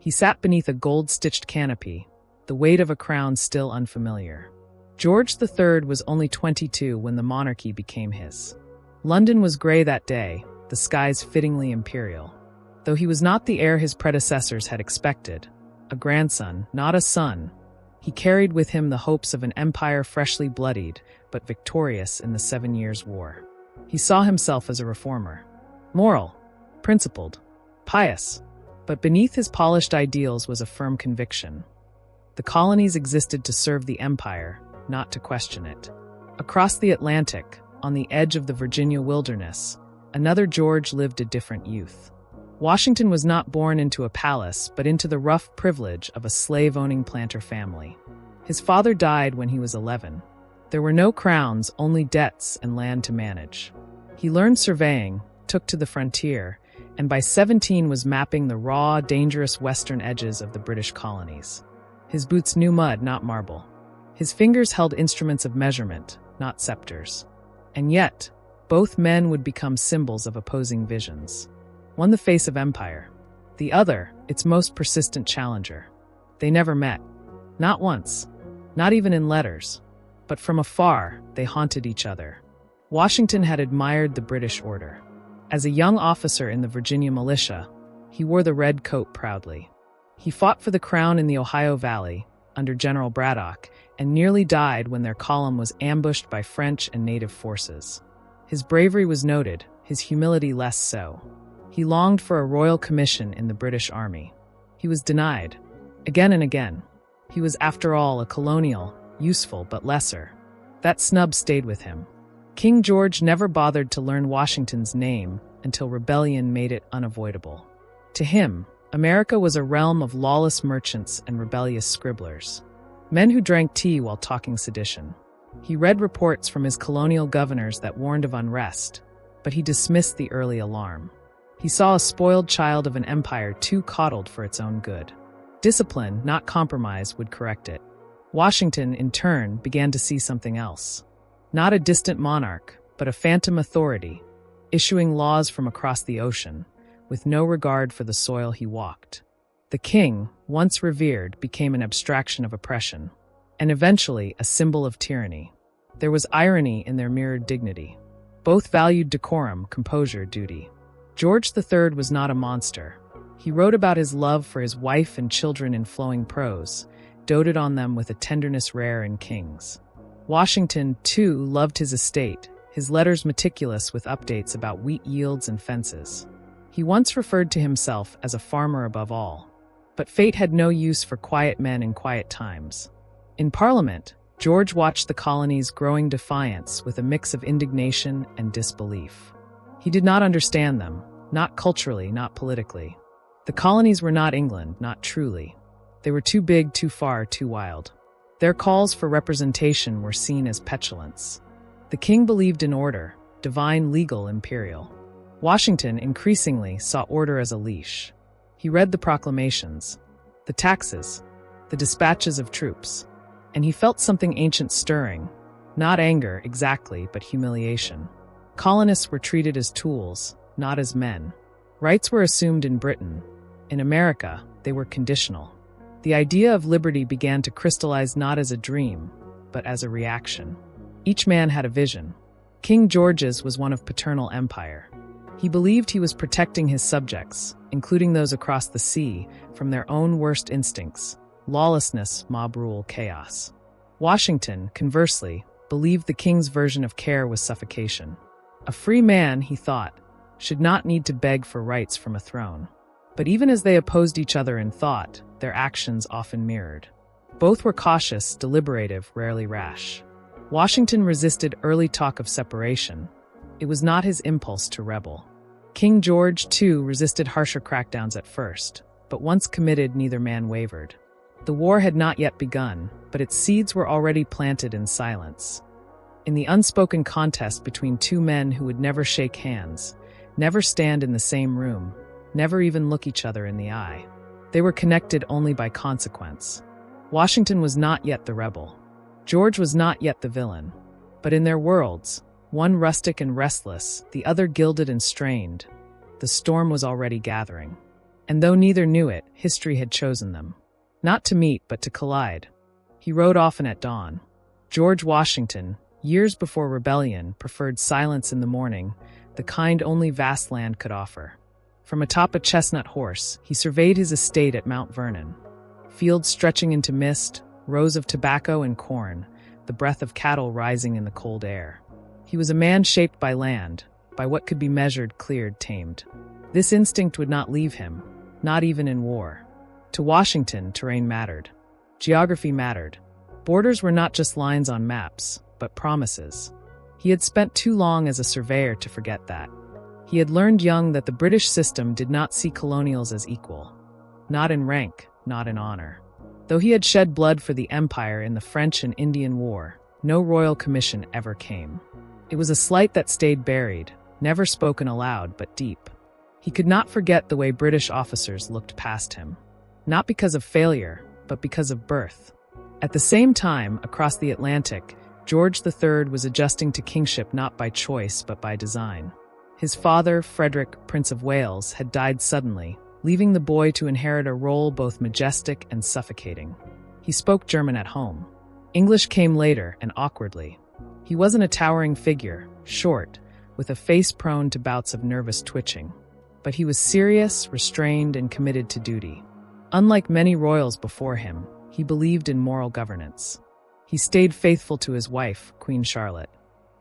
He sat beneath a gold-stitched canopy, the weight of a crown still unfamiliar. George III was only 22 when the monarchy became his. London was grey that day, the skies fittingly imperial. Though he was not the heir his predecessors had expected, a grandson, not a son, he carried with him the hopes of an empire freshly bloodied but victorious in the 7 Years' War. He saw himself as a reformer. Moral, principled, pious. But beneath his polished ideals was a firm conviction. The colonies existed to serve the empire, not to question it. Across the Atlantic, on the edge of the Virginia wilderness, another George lived a different youth. Washington was not born into a palace, but into the rough privilege of a slave-owning planter family. His father died when he was 11. There were no crowns, only debts and land to manage. He learned surveying, took to the frontier, and by 17 was mapping the raw, dangerous western edges of the British colonies. His boots knew mud, not marble. His fingers held instruments of measurement, not scepters. And yet, both men would become symbols of opposing visions. One the face of empire, the other its most persistent challenger. They never met. Not once. Not even in letters. But from afar, they haunted each other. Washington had admired the British order. As a young officer in the Virginia militia, he wore the red coat proudly. He fought for the crown in the Ohio Valley, under General Braddock, and nearly died when their column was ambushed by French and native forces. His bravery was noted, his humility less so. He longed for a royal commission in the British Army. He was denied, again and again. He was, after all, a colonial, useful but lesser. That snub stayed with him. King George never bothered to learn Washington's name until rebellion made it unavoidable. To him, America was a realm of lawless merchants and rebellious scribblers, men who drank tea while talking sedition. He read reports from his colonial governors that warned of unrest, but he dismissed the early alarm. He saw a spoiled child of an empire too coddled for its own good. Discipline, not compromise, would correct it. Washington, in turn, began to see something else. Not a distant monarch, but a phantom authority, issuing laws from across the ocean, with no regard for the soil he walked. The king, once revered, became an abstraction of oppression, and eventually a symbol of tyranny. There was irony in their mirrored dignity. Both valued decorum, composure, duty. George III was not a monster. He wrote about his love for his wife and children in flowing prose, doted on them with a tenderness rare in kings. Washington, too, loved his estate, his letters meticulous with updates about wheat yields and fences. He once referred to himself as a farmer above all. But fate had no use for quiet men in quiet times. In Parliament, George watched the colony's growing defiance with a mix of indignation and disbelief. He did not understand them, not culturally, not politically. The colonies were not England, not truly. They were too big, too far, too wild. Their calls for representation were seen as petulance. The king believed in order, divine, legal, imperial. Washington increasingly saw order as a leash. He read the proclamations, the taxes, the dispatches of troops, and he felt something ancient stirring, not anger exactly, but humiliation. Colonists were treated as tools, not as men. Rights were assumed in Britain. In America, they were conditional. The idea of liberty began to crystallize not as a dream, but as a reaction. Each man had a vision. King George's was one of paternal empire. He believed he was protecting his subjects, including those across the sea, from their own worst instincts: lawlessness, mob rule, chaos. Washington, conversely, believed the king's version of care was suffocation. A free man, he thought, should not need to beg for rights from a throne. But even as they opposed each other in thought, their actions often mirrored. Both were cautious, deliberative, rarely rash. Washington resisted early talk of separation. It was not his impulse to rebel. King George, too, resisted harsher crackdowns at first, but once committed, neither man wavered. The war had not yet begun, but its seeds were already planted in silence. In the unspoken contest between two men who would never shake hands, never stand in the same room, never even look each other in the eye. They were connected only by consequence. Washington was not yet the rebel. George was not yet the villain. But in their worlds, one rustic and restless, the other gilded and strained, the storm was already gathering. And though neither knew it, history had chosen them. Not to meet, but to collide. He rode often at dawn. George Washington, years before rebellion, preferred silence in the morning, the kind only vast land could offer. From atop a chestnut horse, he surveyed his estate at Mount Vernon. Fields stretching into mist, rows of tobacco and corn, the breath of cattle rising in the cold air. He was a man shaped by land, by what could be measured, cleared, tamed. This instinct would not leave him, not even in war. To Washington, terrain mattered. Geography mattered. Borders were not just lines on maps, but promises. He had spent too long as a surveyor to forget that. He had learned young that the British system did not see colonials as equal. Not in rank, not in honor. Though he had shed blood for the empire in the French and Indian War, no royal commission ever came. It was a slight that stayed buried, never spoken aloud but deep. He could not forget the way British officers looked past him. Not because of failure, but because of birth. At the same time, across the Atlantic, George III was adjusting to kingship not by choice but by design. His father, Frederick, Prince of Wales, had died suddenly, leaving the boy to inherit a role both majestic and suffocating. He spoke German at home. English came later, and awkwardly. He wasn't a towering figure, short, with a face prone to bouts of nervous twitching. But he was serious, restrained, and committed to duty. Unlike many royals before him, he believed in moral governance. He stayed faithful to his wife, Queen Charlotte.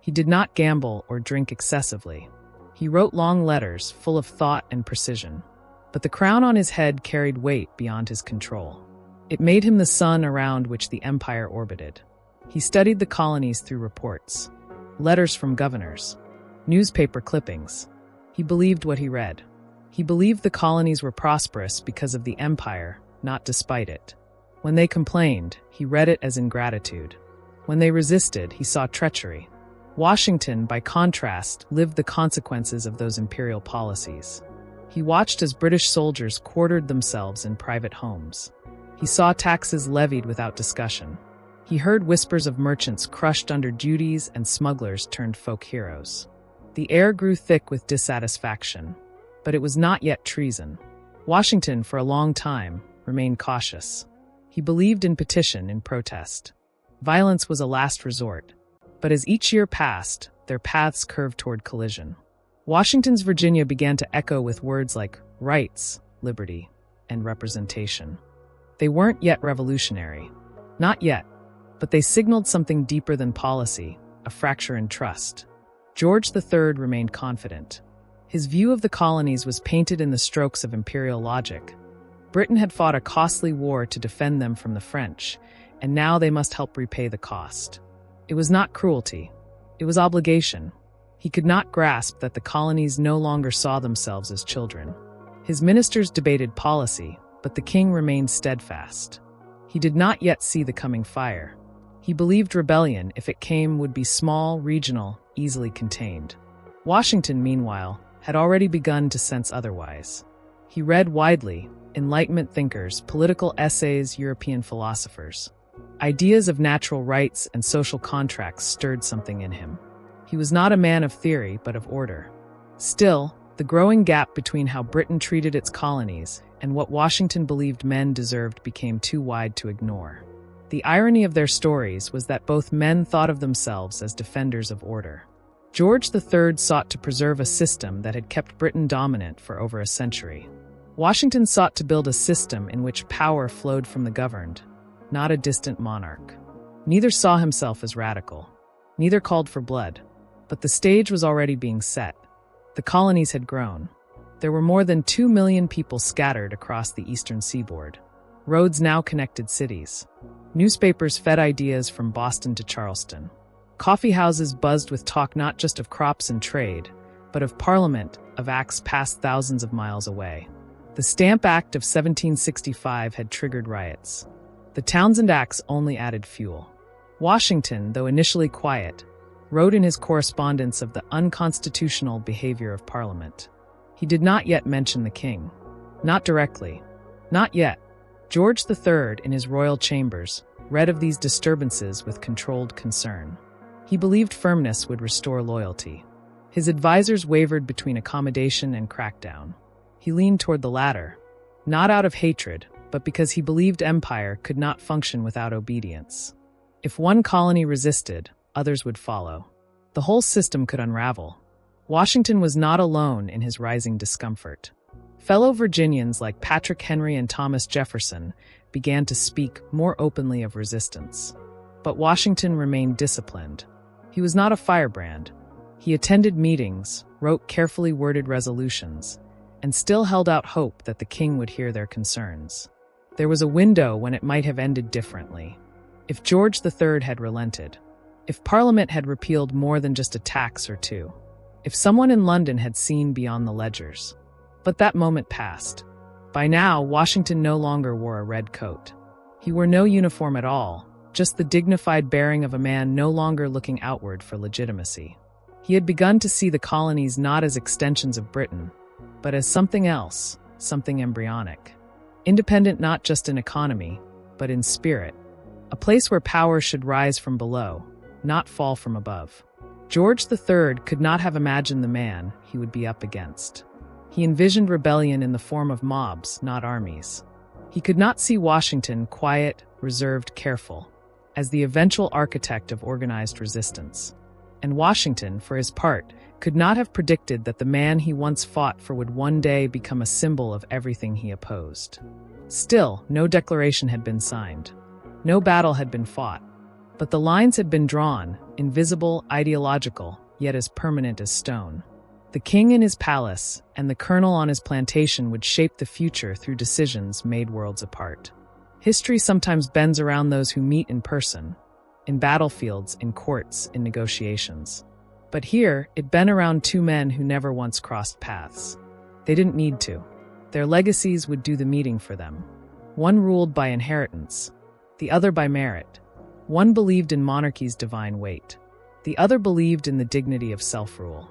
He did not gamble or drink excessively. He wrote long letters, full of thought and precision. But the crown on his head carried weight beyond his control. It made him the sun around which the empire orbited. He studied the colonies through reports, letters from governors, newspaper clippings. He believed what he read. He believed the colonies were prosperous because of the empire, not despite it. When they complained, he read it as ingratitude. When they resisted, he saw treachery. Washington, by contrast, lived the consequences of those imperial policies. He watched as British soldiers quartered themselves in private homes. He saw taxes levied without discussion. He heard whispers of merchants crushed under duties and smugglers turned folk heroes. The air grew thick with dissatisfaction, but it was not yet treason. Washington, for a long time, remained cautious. He believed in petition, in protest. Violence was a last resort, but as each year passed, their paths curved toward collision. Washington's Virginia began to echo with words like rights, liberty, and representation. They weren't yet revolutionary. Not yet, but they signaled something deeper than policy, a fracture in trust. George III remained confident. His view of the colonies was painted in the strokes of imperial logic. Britain had fought a costly war to defend them from the French, and now they must help repay the cost. It was not cruelty. It was obligation. He could not grasp that the colonies no longer saw themselves as children. His ministers debated policy, but the king remained steadfast. He did not yet see the coming fire. He believed rebellion, if it came, would be small, regional, easily contained. Washington, meanwhile, had already begun to sense otherwise. He read widely, Enlightenment thinkers, political essays, European philosophers. Ideas of natural rights and social contracts stirred something in him. He was not a man of theory, but of order. Still, the growing gap between how Britain treated its colonies and what Washington believed men deserved became too wide to ignore. The irony of their stories was that both men thought of themselves as defenders of order. George III sought to preserve a system that had kept Britain dominant for over a century. Washington sought to build a system in which power flowed from the governed, not a distant monarch. Neither saw himself as radical. Neither called for blood. But the stage was already being set. The colonies had grown. There were more than 2 million people scattered across the eastern seaboard. Roads now connected cities. Newspapers fed ideas from Boston to Charleston. Coffee houses buzzed with talk not just of crops and trade, but of Parliament, of acts passed thousands of miles away. The Stamp Act of 1765 had triggered riots. The Townshend Acts only added fuel. Washington, though initially quiet, wrote in his correspondence of the unconstitutional behavior of Parliament. He did not yet mention the king. Not directly. Not yet. George III, in his royal chambers, read of these disturbances with controlled concern. He believed firmness would restore loyalty. His advisors wavered between accommodation and crackdown. He leaned toward the latter. not out of hatred, but because he believed empire could not function without obedience. If one colony resisted, others would follow. The whole system could unravel. Washington was not alone in his rising discomfort. Fellow Virginians like Patrick Henry and Thomas Jefferson began to speak more openly of resistance. But Washington remained disciplined. He was not a firebrand. He attended meetings, wrote carefully worded resolutions, and still held out hope that the king would hear their concerns. There was a window when it might have ended differently. If George III had relented, if Parliament had repealed more than just a tax or two, if someone in London had seen beyond the ledgers. But that moment passed. By now, Washington no longer wore a red coat. He wore no uniform at all, just the dignified bearing of a man no longer looking outward for legitimacy. He had begun to see the colonies not as extensions of Britain, but as something else, something embryonic. Independent not just in economy, but in spirit. A place where power should rise from below, not fall from above. George III could not have imagined the man he would be up against. He envisioned rebellion in the form of mobs, not armies. He could not see Washington quiet, reserved, careful, as the eventual architect of organized resistance. And Washington, for his part, could not have predicted that the man he once fought for would one day become a symbol of everything he opposed. Still, no declaration had been signed. No battle had been fought. But the lines had been drawn, invisible, ideological, yet as permanent as stone. The king in his palace and the colonel on his plantation would shape the future through decisions made worlds apart. History sometimes bends around those who meet in person, in battlefields, in courts, in negotiations. But here, it bent around two men who never once crossed paths. They didn't need to. Their legacies would do the meeting for them. One ruled by inheritance, the other by merit. One believed in monarchy's divine weight. The other believed in the dignity of self-rule.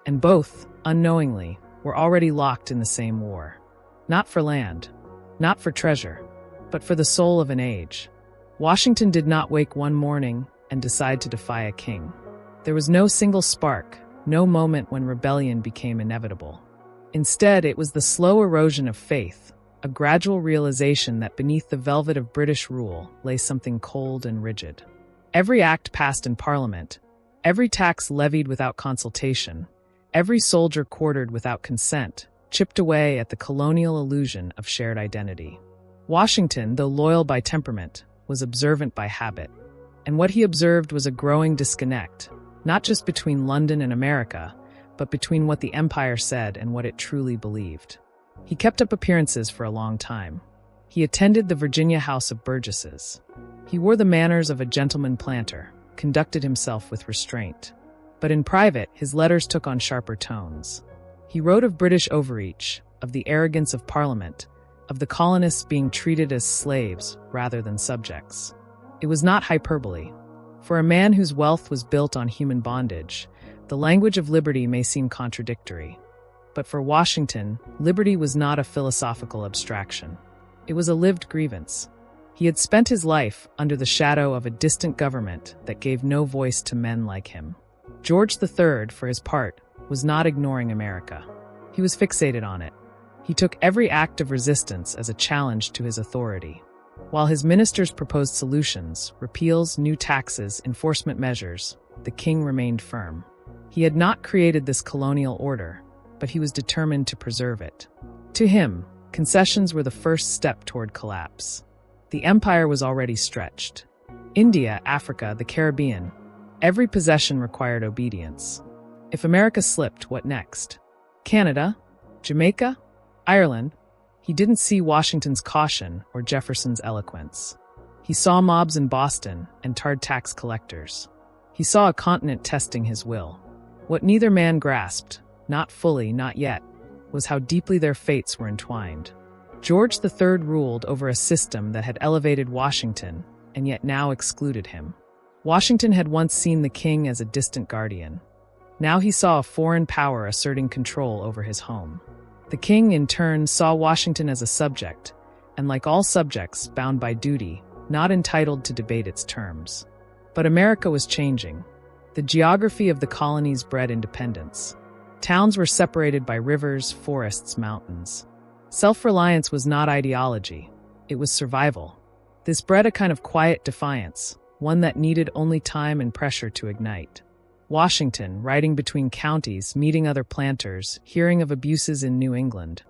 And both, unknowingly, were already locked in the same war. Not for land, not for treasure, but for the soul of an age. Washington did not wake one morning and decide to defy a king. There was no single spark, no moment when rebellion became inevitable. Instead, it was the slow erosion of faith, a gradual realization that beneath the velvet of British rule lay something cold and rigid. Every act passed in Parliament, every tax levied without consultation, every soldier quartered without consent, chipped away at the colonial illusion of shared identity. Washington, though loyal by temperament, was observant by habit. And what he observed was a growing disconnect, not just between London and America, but between what the empire said and what it truly believed. He kept up appearances for a long time. He attended the Virginia House of Burgesses. He wore the manners of a gentleman planter, conducted himself with restraint. But in private, his letters took on sharper tones. He wrote of British overreach, of the arrogance of Parliament, of the colonists being treated as slaves rather than subjects. It was not hyperbole. For a man whose wealth was built on human bondage, the language of liberty may seem contradictory. But for Washington, liberty was not a philosophical abstraction. It was a lived grievance. He had spent his life under the shadow of a distant government that gave no voice to men like him. George III, for his part, was not ignoring America. He was fixated on it. He took every act of resistance as a challenge to his authority. While his ministers proposed solutions, repeals, new taxes, enforcement measures, the king remained firm. He had not created this colonial order, but he was determined to preserve it. To him, concessions were the first step toward collapse. The empire was already stretched. India, Africa, the Caribbean, every possession required obedience. If America slipped, what next? Canada? Jamaica? Ireland? He didn't see Washington's caution or Jefferson's eloquence. He saw mobs in Boston and tarred tax collectors. He saw a continent testing his will. What neither man grasped, not fully, not yet, was how deeply their fates were entwined. George III ruled over a system that had elevated Washington and yet now excluded him. Washington had once seen the king as a distant guardian. Now he saw a foreign power asserting control over his home. The king, in turn, saw Washington as a subject, and like all subjects, bound by duty, not entitled to debate its terms. But America was changing. The geography of the colonies bred independence. Towns were separated by rivers, forests, mountains. Self-reliance was not ideology. It was survival. This bred a kind of quiet defiance, one that needed only time and pressure to ignite. Washington, riding between counties, meeting other planters, hearing of abuses in New England,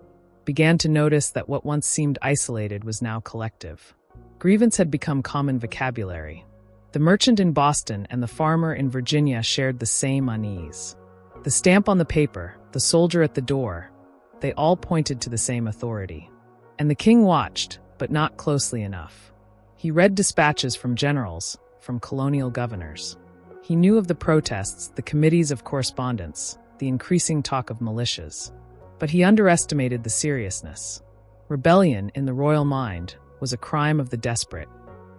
began to notice that what once seemed isolated was now collective. Grievance had become common vocabulary. The merchant in Boston and the farmer in Virginia shared the same unease. The stamp on the paper, the soldier at the door, they all pointed to the same authority. And the king watched, but not closely enough. He read dispatches from generals, from colonial governors. He knew of the protests, the committees of correspondence, the increasing talk of militias. But he underestimated the seriousness. Rebellion, in the royal mind, was a crime of the desperate.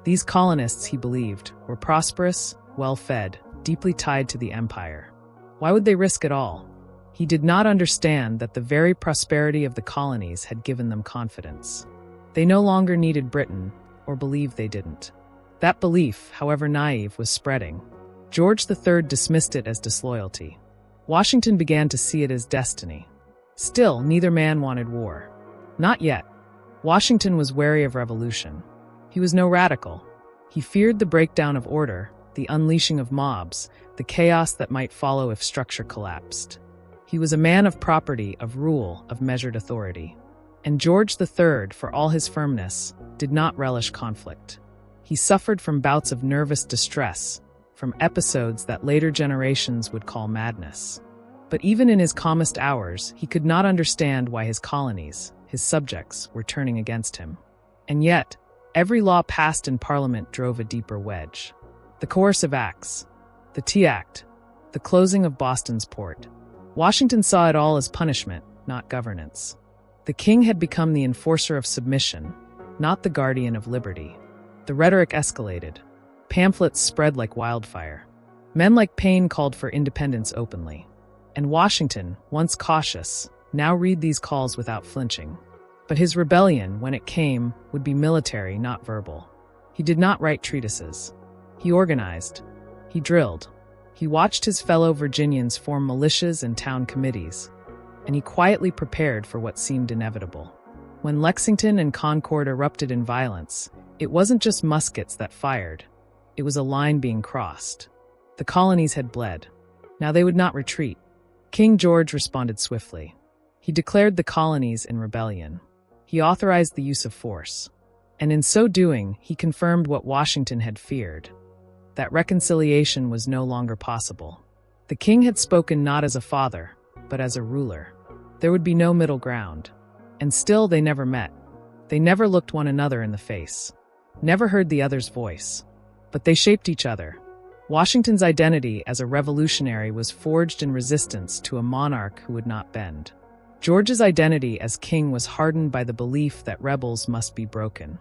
These colonists, he believed, were prosperous, well-fed, deeply tied to the empire. Why would they risk it all? He did not understand that the very prosperity of the colonies had given them confidence. They no longer needed Britain, or believed they didn't. That belief, however naive, was spreading. George III dismissed it as disloyalty. Washington began to see it as destiny. Still, neither man wanted war. Not yet. Washington was wary of revolution. He was no radical. He feared the breakdown of order, the unleashing of mobs, the chaos that might follow if structure collapsed. He was a man of property, of rule, of measured authority. And George III, for all his firmness, did not relish conflict. He suffered from bouts of nervous distress, from episodes that later generations would call madness. But even in his calmest hours, he could not understand why his colonies, his subjects, were turning against him. And yet, every law passed in Parliament drove a deeper wedge. The Coercive Acts, the Tea Act, the closing of Boston's port. Washington saw it all as punishment, not governance. The king had become the enforcer of submission, not the guardian of liberty. The rhetoric escalated. Pamphlets spread like wildfire. Men like Paine called for independence openly. And Washington, once cautious, now read these calls without flinching. But his rebellion, when it came, would be military, not verbal. He did not write treatises. He organized. He drilled. He watched his fellow Virginians form militias and town committees, and he quietly prepared for what seemed inevitable. When Lexington and Concord erupted in violence, it wasn't just muskets that fired. It was a line being crossed. The colonies had bled. Now they would not retreat. King George responded swiftly. He declared the colonies in rebellion. He authorized the use of force. And in so doing, he confirmed what Washington had feared, that reconciliation was no longer possible. The king had spoken not as a father, but as a ruler. There would be no middle ground. And still they never met. They never looked one another in the face, never heard the other's voice. But they shaped each other. Washington's identity as a revolutionary was forged in resistance to a monarch who would not bend. George's identity as king was hardened by the belief that rebels must be broken.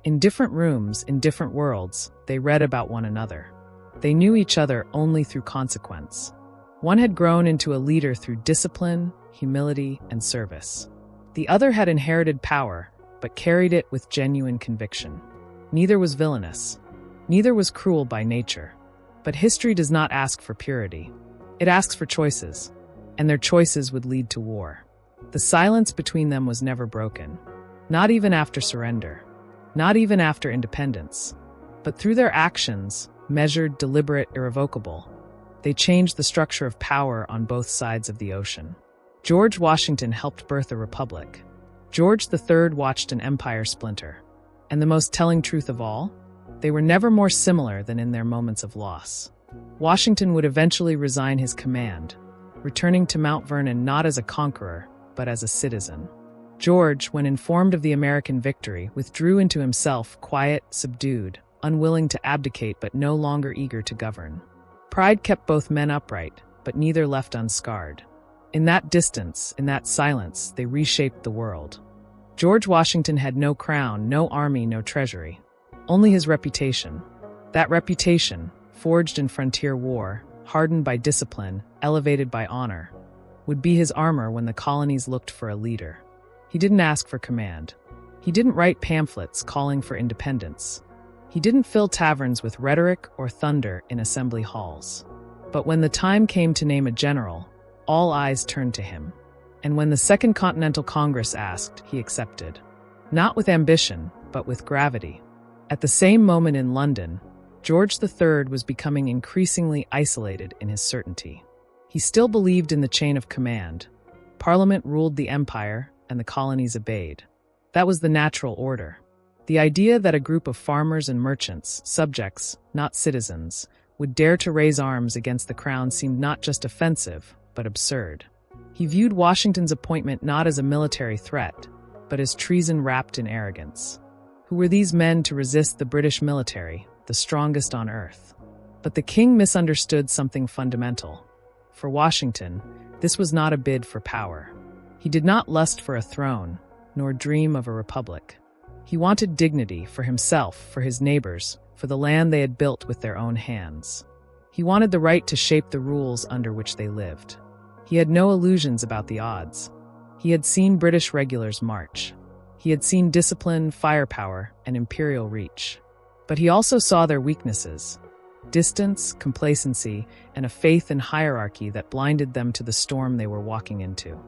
In different rooms, in different worlds, they read about one another. They knew each other only through consequence. One had grown into a leader through discipline, humility, and service. The other had inherited power, but carried it with genuine conviction. Neither was villainous. Neither was cruel by nature. But history does not ask for purity. It asks for choices, and their choices would lead to war. The silence between them was never broken, not even after surrender, not even after independence. But through their actions, measured, deliberate, irrevocable, they changed the structure of power on both sides of the ocean. George Washington helped birth a republic. George III watched an empire splinter. And the most telling truth of all? They were never more similar than in their moments of loss. Washington would eventually resign his command, returning to Mount Vernon not as a conqueror, but as a citizen. George, when informed of the American victory, withdrew into himself, quiet, subdued, unwilling to abdicate but no longer eager to govern. Pride kept both men upright, but neither left unscarred. In that distance, in that silence, they reshaped the world. George Washington had no crown, no army, no treasury. Only his reputation. That reputation, forged in frontier war, hardened by discipline, elevated by honor, would be his armor when the colonies looked for a leader. He didn't ask for command. He didn't write pamphlets calling for independence. He didn't fill taverns with rhetoric or thunder in assembly halls. But when the time came to name a general, all eyes turned to him. And when the Second Continental Congress asked, he accepted. Not with ambition, but with gravity. At the same moment in London, George III was becoming increasingly isolated in his certainty. He still believed in the chain of command. Parliament ruled the empire, and the colonies obeyed. That was the natural order. The idea that a group of farmers and merchants, subjects, not citizens, would dare to raise arms against the crown seemed not just offensive, but absurd. He viewed Washington's appointment not as a military threat, but as treason wrapped in arrogance. Who were these men to resist the British military, the strongest on earth? But the king misunderstood something fundamental. For Washington, this was not a bid for power. He did not lust for a throne, nor dream of a republic. He wanted dignity for himself, for his neighbors, for the land they had built with their own hands. He wanted the right to shape the rules under which they lived. He had no illusions about the odds. He had seen British regulars march. He had seen discipline, firepower, and imperial reach. But he also saw their weaknesses: distance, complacency, and a faith in hierarchy that blinded them to the storm they were walking into.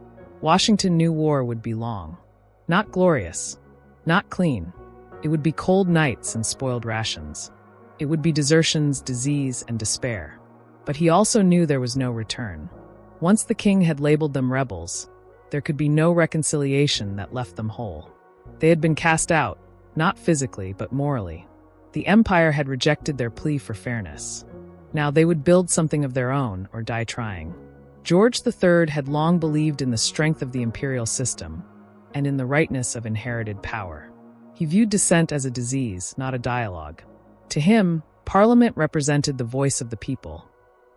Washington knew war would be long. Not glorious. Not clean. It would be cold nights and spoiled rations. It would be desertions, disease, and despair. But he also knew there was no return. Once the king had labeled them rebels, there could be no reconciliation that left them whole. They had been cast out, not physically, but morally. The empire had rejected their plea for fairness. Now they would build something of their own or die trying. George III had long believed in the strength of the imperial system and in the rightness of inherited power. He viewed dissent as a disease, not a dialogue. To him, Parliament represented the voice of the people,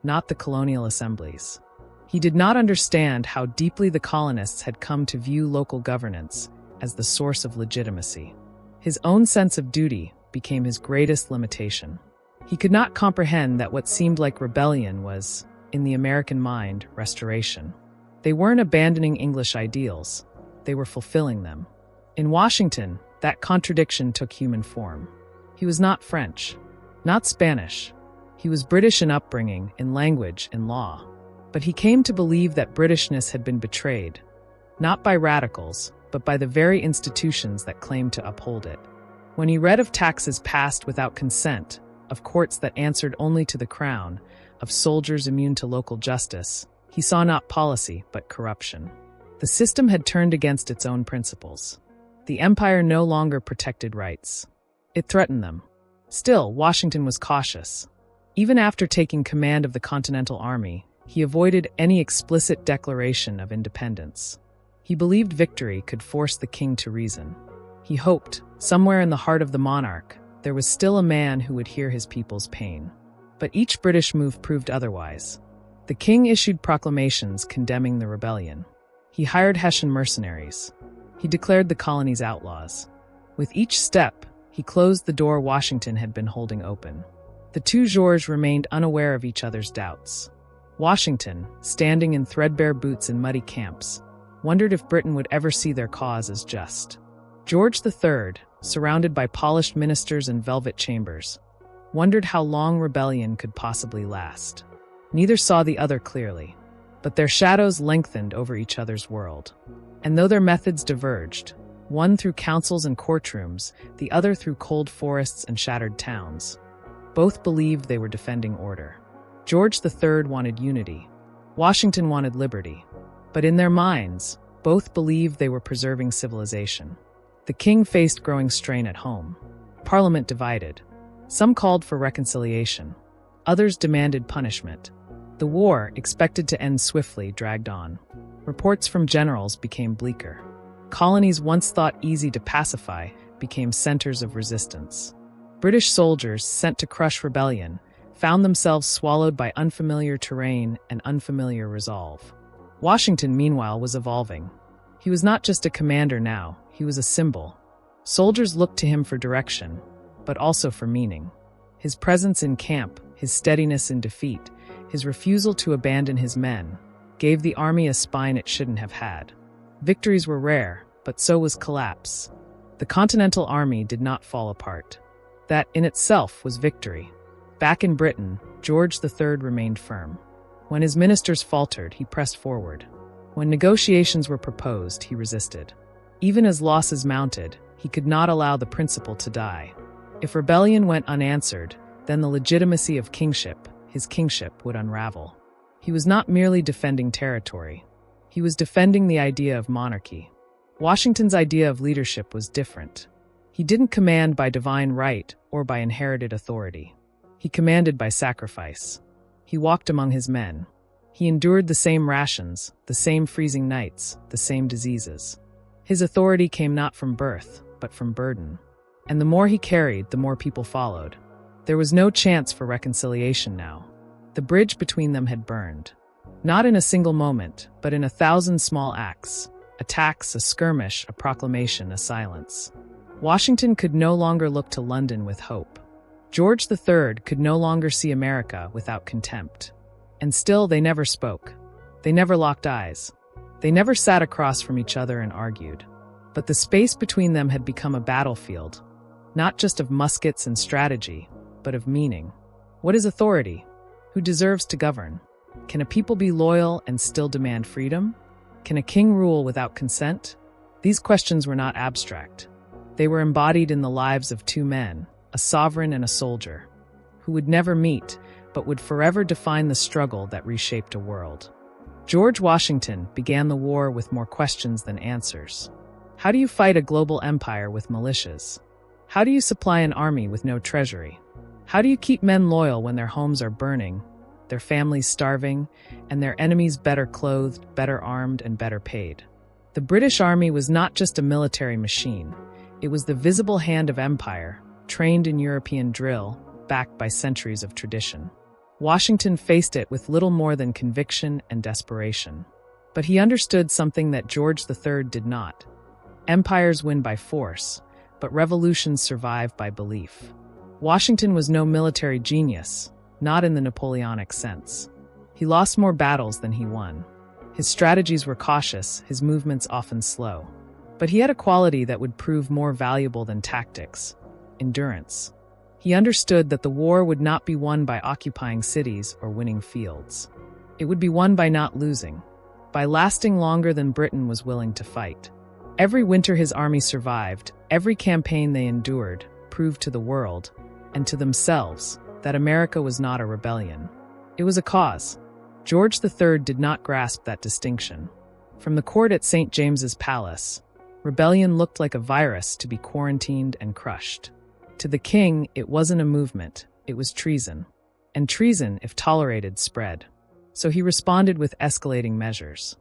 not the colonial assemblies. He did not understand how deeply the colonists had come to view local governance as the source of legitimacy. His own sense of duty became his greatest limitation. He could not comprehend that what seemed like rebellion was, in the American mind, restoration. They weren't abandoning English ideals. They were fulfilling them. In Washington, that contradiction took human form. He was not French, not Spanish. He was British in upbringing, in language, in law. But he came to believe that Britishness had been betrayed, not by radicals, but by the very institutions that claimed to uphold it. When he read of taxes passed without consent, of courts that answered only to the crown, of soldiers immune to local justice, he saw not policy, but corruption. The system had turned against its own principles. The empire no longer protected rights. It threatened them. Still, Washington was cautious. Even after taking command of the Continental Army, he avoided any explicit declaration of independence. He believed victory could force the king to reason. He hoped, somewhere in the heart of the monarch, there was still a man who would hear his people's pain. But each British move proved otherwise. The king issued proclamations condemning the rebellion. He hired Hessian mercenaries. He declared the colonies outlaws. With each step, he closed the door Washington had been holding open. The two Georges remained unaware of each other's doubts. Washington, standing in threadbare boots in muddy camps, wondered if Britain would ever see their cause as just. George III, surrounded by polished ministers and velvet chambers, wondered how long rebellion could possibly last. Neither saw the other clearly, but their shadows lengthened over each other's world. And though their methods diverged, one through councils and courtrooms, the other through cold forests and shattered towns, both believed they were defending order. George III wanted unity. Washington wanted liberty. But in their minds, both believed they were preserving civilization. The king faced growing strain at home. Parliament divided. Some called for reconciliation. Others demanded punishment. The war, expected to end swiftly, dragged on. Reports from generals became bleaker. Colonies once thought easy to pacify became centers of resistance. British soldiers, sent to crush rebellion, found themselves swallowed by unfamiliar terrain and unfamiliar resolve. Washington, meanwhile, was evolving. He was not just a commander now, he was a symbol. Soldiers looked to him for direction, but also for meaning. His presence in camp, his steadiness in defeat, his refusal to abandon his men, gave the army a spine it shouldn't have had. Victories were rare, but so was collapse. The Continental Army did not fall apart. That, in itself, was victory. Back in Britain, George III remained firm. When his ministers faltered, he pressed forward. When negotiations were proposed, he resisted. Even as losses mounted, he could not allow the principle to die. If rebellion went unanswered, then the legitimacy of kingship, his kingship, would unravel. He was not merely defending territory. He was defending the idea of monarchy. Washington's idea of leadership was different. He didn't command by divine right or by inherited authority. He commanded by sacrifice. He walked among his men. He endured the same rations, the same freezing nights, the same diseases. His authority came not from birth, but from burden. And the more he carried, the more people followed. There was no chance for reconciliation now. The bridge between them had burned. Not in a single moment, but in 1,000 small acts. Attacks, a skirmish, a proclamation, a silence. Washington could no longer look to London with hope. George III could no longer see America without contempt. And still they never spoke. They never locked eyes. They never sat across from each other and argued. But the space between them had become a battlefield, not just of muskets and strategy, but of meaning. What is authority? Who deserves to govern? Can a people be loyal and still demand freedom? Can a king rule without consent? These questions were not abstract. They were embodied in the lives of two men, a sovereign and a soldier, who would never meet, but would forever define the struggle that reshaped a world. George Washington began the war with more questions than answers. How do you fight a global empire with militias? How do you supply an army with no treasury? How do you keep men loyal when their homes are burning, their families starving, and their enemies better clothed, better armed, and better paid? The British Army was not just a military machine. It was the visible hand of empire, trained in European drill, backed by centuries of tradition. Washington faced it with little more than conviction and desperation. But he understood something that George III did not. Empires win by force, but revolutions survive by belief. Washington was no military genius, not in the Napoleonic sense. He lost more battles than he won. His strategies were cautious, his movements often slow. But he had a quality that would prove more valuable than tactics: endurance. He understood that the war would not be won by occupying cities or winning fields. It would be won by not losing, by lasting longer than Britain was willing to fight. Every winter his army survived, every campaign they endured, proved to the world, and to themselves, that America was not a rebellion. It was a cause. George III did not grasp that distinction. From the court at St. James's Palace, rebellion looked like a virus to be quarantined and crushed. To the king, it wasn't a movement, it was treason. And treason, if tolerated, spread. So he responded with escalating measures.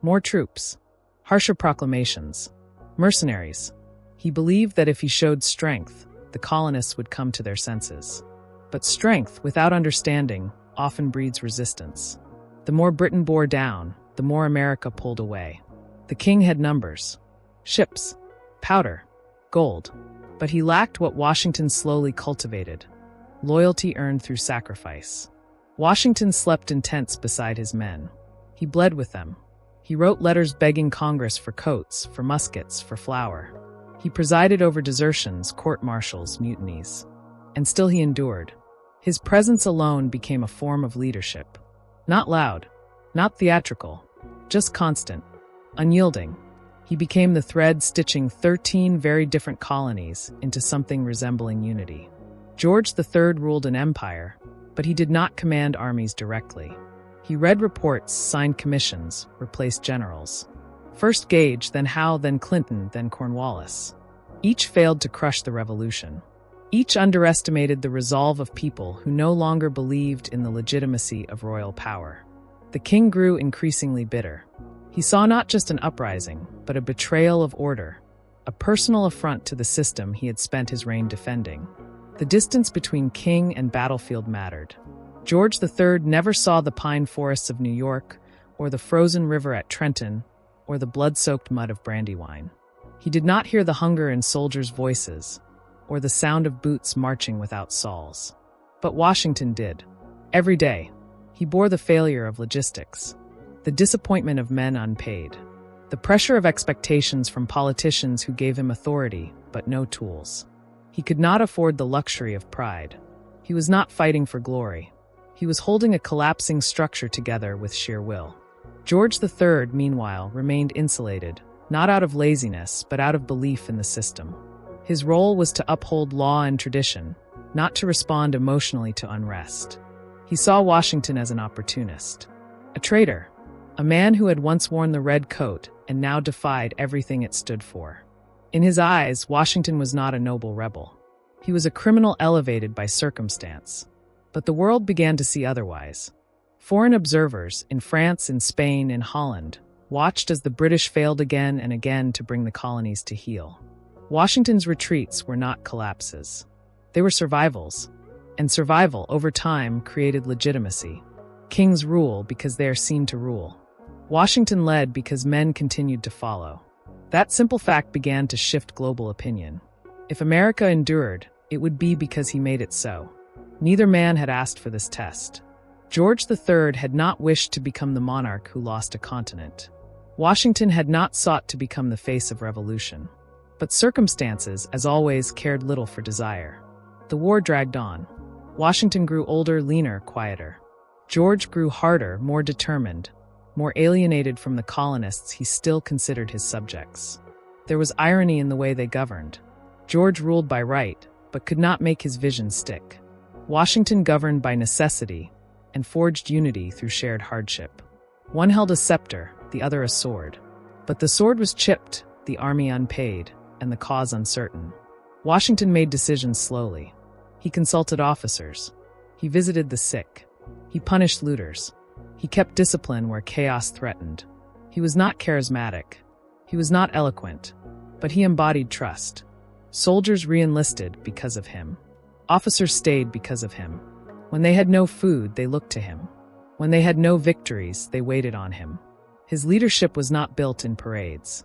More troops, harsher proclamations, mercenaries. He believed that if he showed strength, the colonists would come to their senses. But strength, without understanding, often breeds resistance. The more Britain bore down, the more America pulled away. The king had numbers, ships, powder, gold. But he lacked what Washington slowly cultivated: loyalty earned through sacrifice. Washington slept in tents beside his men. He bled with them. He wrote letters begging Congress for coats, for muskets, for flour. He presided over desertions, court-martials, mutinies. And still he endured. His presence alone became a form of leadership. Not loud, not theatrical, just constant, unyielding. He became the thread stitching 13 very different colonies into something resembling unity. George III ruled an empire, but he did not command armies directly. He read reports, signed commissions, replaced generals. First Gage, then Howe, then Clinton, then Cornwallis. Each failed to crush the revolution. Each underestimated the resolve of people who no longer believed in the legitimacy of royal power. The king grew increasingly bitter. He saw not just an uprising, but a betrayal of order, a personal affront to the system he had spent his reign defending. The distance between king and battlefield mattered. George III never saw the pine forests of New York, or the frozen river at Trenton, or the blood-soaked mud of Brandywine. He did not hear the hunger in soldiers' voices, or the sound of boots marching without sawls. But Washington did. Every day, he bore the failure of logistics, the disappointment of men unpaid, the pressure of expectations from politicians who gave him authority, but no tools. He could not afford the luxury of pride. He was not fighting for glory. He was holding a collapsing structure together with sheer will. George III, meanwhile, remained insulated, not out of laziness, but out of belief in the system. His role was to uphold law and tradition, not to respond emotionally to unrest. He saw Washington as an opportunist, a traitor, a man who had once worn the red coat and now defied everything it stood for. In his eyes, Washington was not a noble rebel. He was a criminal elevated by circumstance. But the world began to see otherwise. Foreign observers, in France, in Spain, in Holland, watched as the British failed again and again to bring the colonies to heel. Washington's retreats were not collapses. They were survivals. And survival, over time, created legitimacy. Kings rule because they are seen to rule. Washington led because men continued to follow. That simple fact began to shift global opinion. If America endured, it would be because he made it so. Neither man had asked for this test. George III had not wished to become the monarch who lost a continent. Washington had not sought to become the face of revolution. But circumstances, as always, cared little for desire. The war dragged on. Washington grew older, leaner, quieter. George grew harder, more determined, more alienated from the colonists he still considered his subjects. There was irony in the way they governed. George ruled by right, but could not make his vision stick. Washington governed by necessity and forged unity through shared hardship. One held a scepter, the other a sword. But the sword was chipped, the army unpaid, and the cause uncertain. Washington made decisions slowly. He consulted officers. He visited the sick. He punished looters. He kept discipline where chaos threatened. He was not charismatic. He was not eloquent. But he embodied trust. Soldiers re-enlisted because of him. Officers stayed because of him. When they had no food, they looked to him. When they had no victories, they waited on him. His leadership was not built in parades.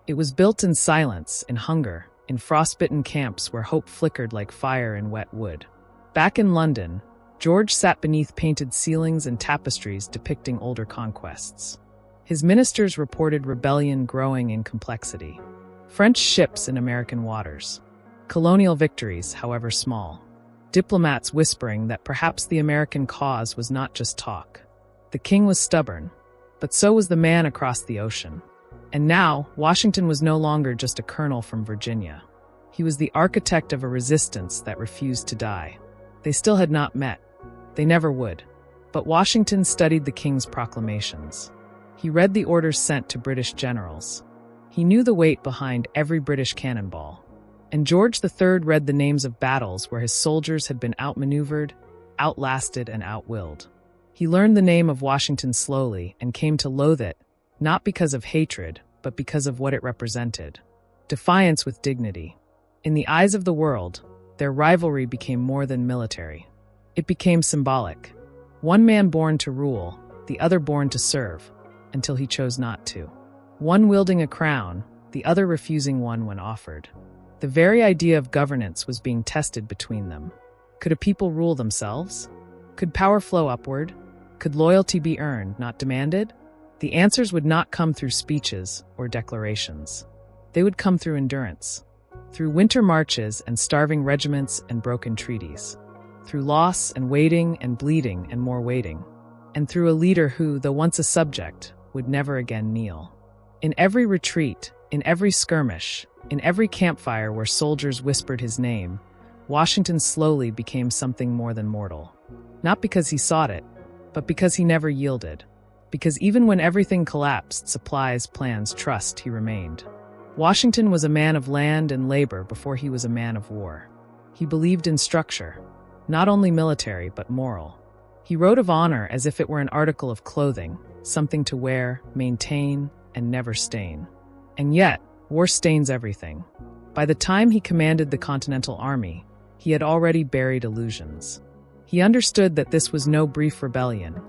It was built in silence, in hunger, in frostbitten camps where hope flickered like fire in wet wood. Back in London, George sat beneath painted ceilings and tapestries depicting older conquests. His ministers reported rebellion growing in complexity. French ships in American waters. Colonial victories, however small. Diplomats whispering that perhaps the American cause was not just talk. The king was stubborn, but so was the man across the ocean. And now, Washington was no longer just a colonel from Virginia. He was the architect of a resistance that refused to die. They still had not met. They never would. But Washington studied the king's proclamations. He read the orders sent to British generals. He knew the weight behind every British cannonball. And George III read the names of battles where his soldiers had been outmaneuvered, outlasted, and outwilled. He learned the name of Washington slowly and came to loathe it, not because of hatred, but because of what it represented. Defiance with dignity. In the eyes of the world, their rivalry became more than military. It became symbolic. One man born to rule, the other born to serve, until he chose not to. One wielding a crown, the other refusing one when offered. The very idea of governance was being tested between them. Could a people rule themselves? Could power flow upward? Could loyalty be earned, not demanded? The answers would not come through speeches or declarations. They would come through endurance. Through winter marches and starving regiments and broken treaties. Through loss and waiting and bleeding and more waiting. And through a leader who, though once a subject, would never again kneel. In every retreat, in every skirmish, in every campfire where soldiers whispered his name, Washington slowly became something more than mortal. Not because he sought it, but because he never yielded. Because even when everything collapsed, supplies, plans, trust, he remained. Washington was a man of land and labor before he was a man of war. He believed in structure, not only military, but moral. He wrote of honor as if it were an article of clothing, something to wear, maintain, and never stain. And yet, war stains everything. By the time he commanded the Continental Army, he had already buried illusions. He understood that this was no brief rebellion,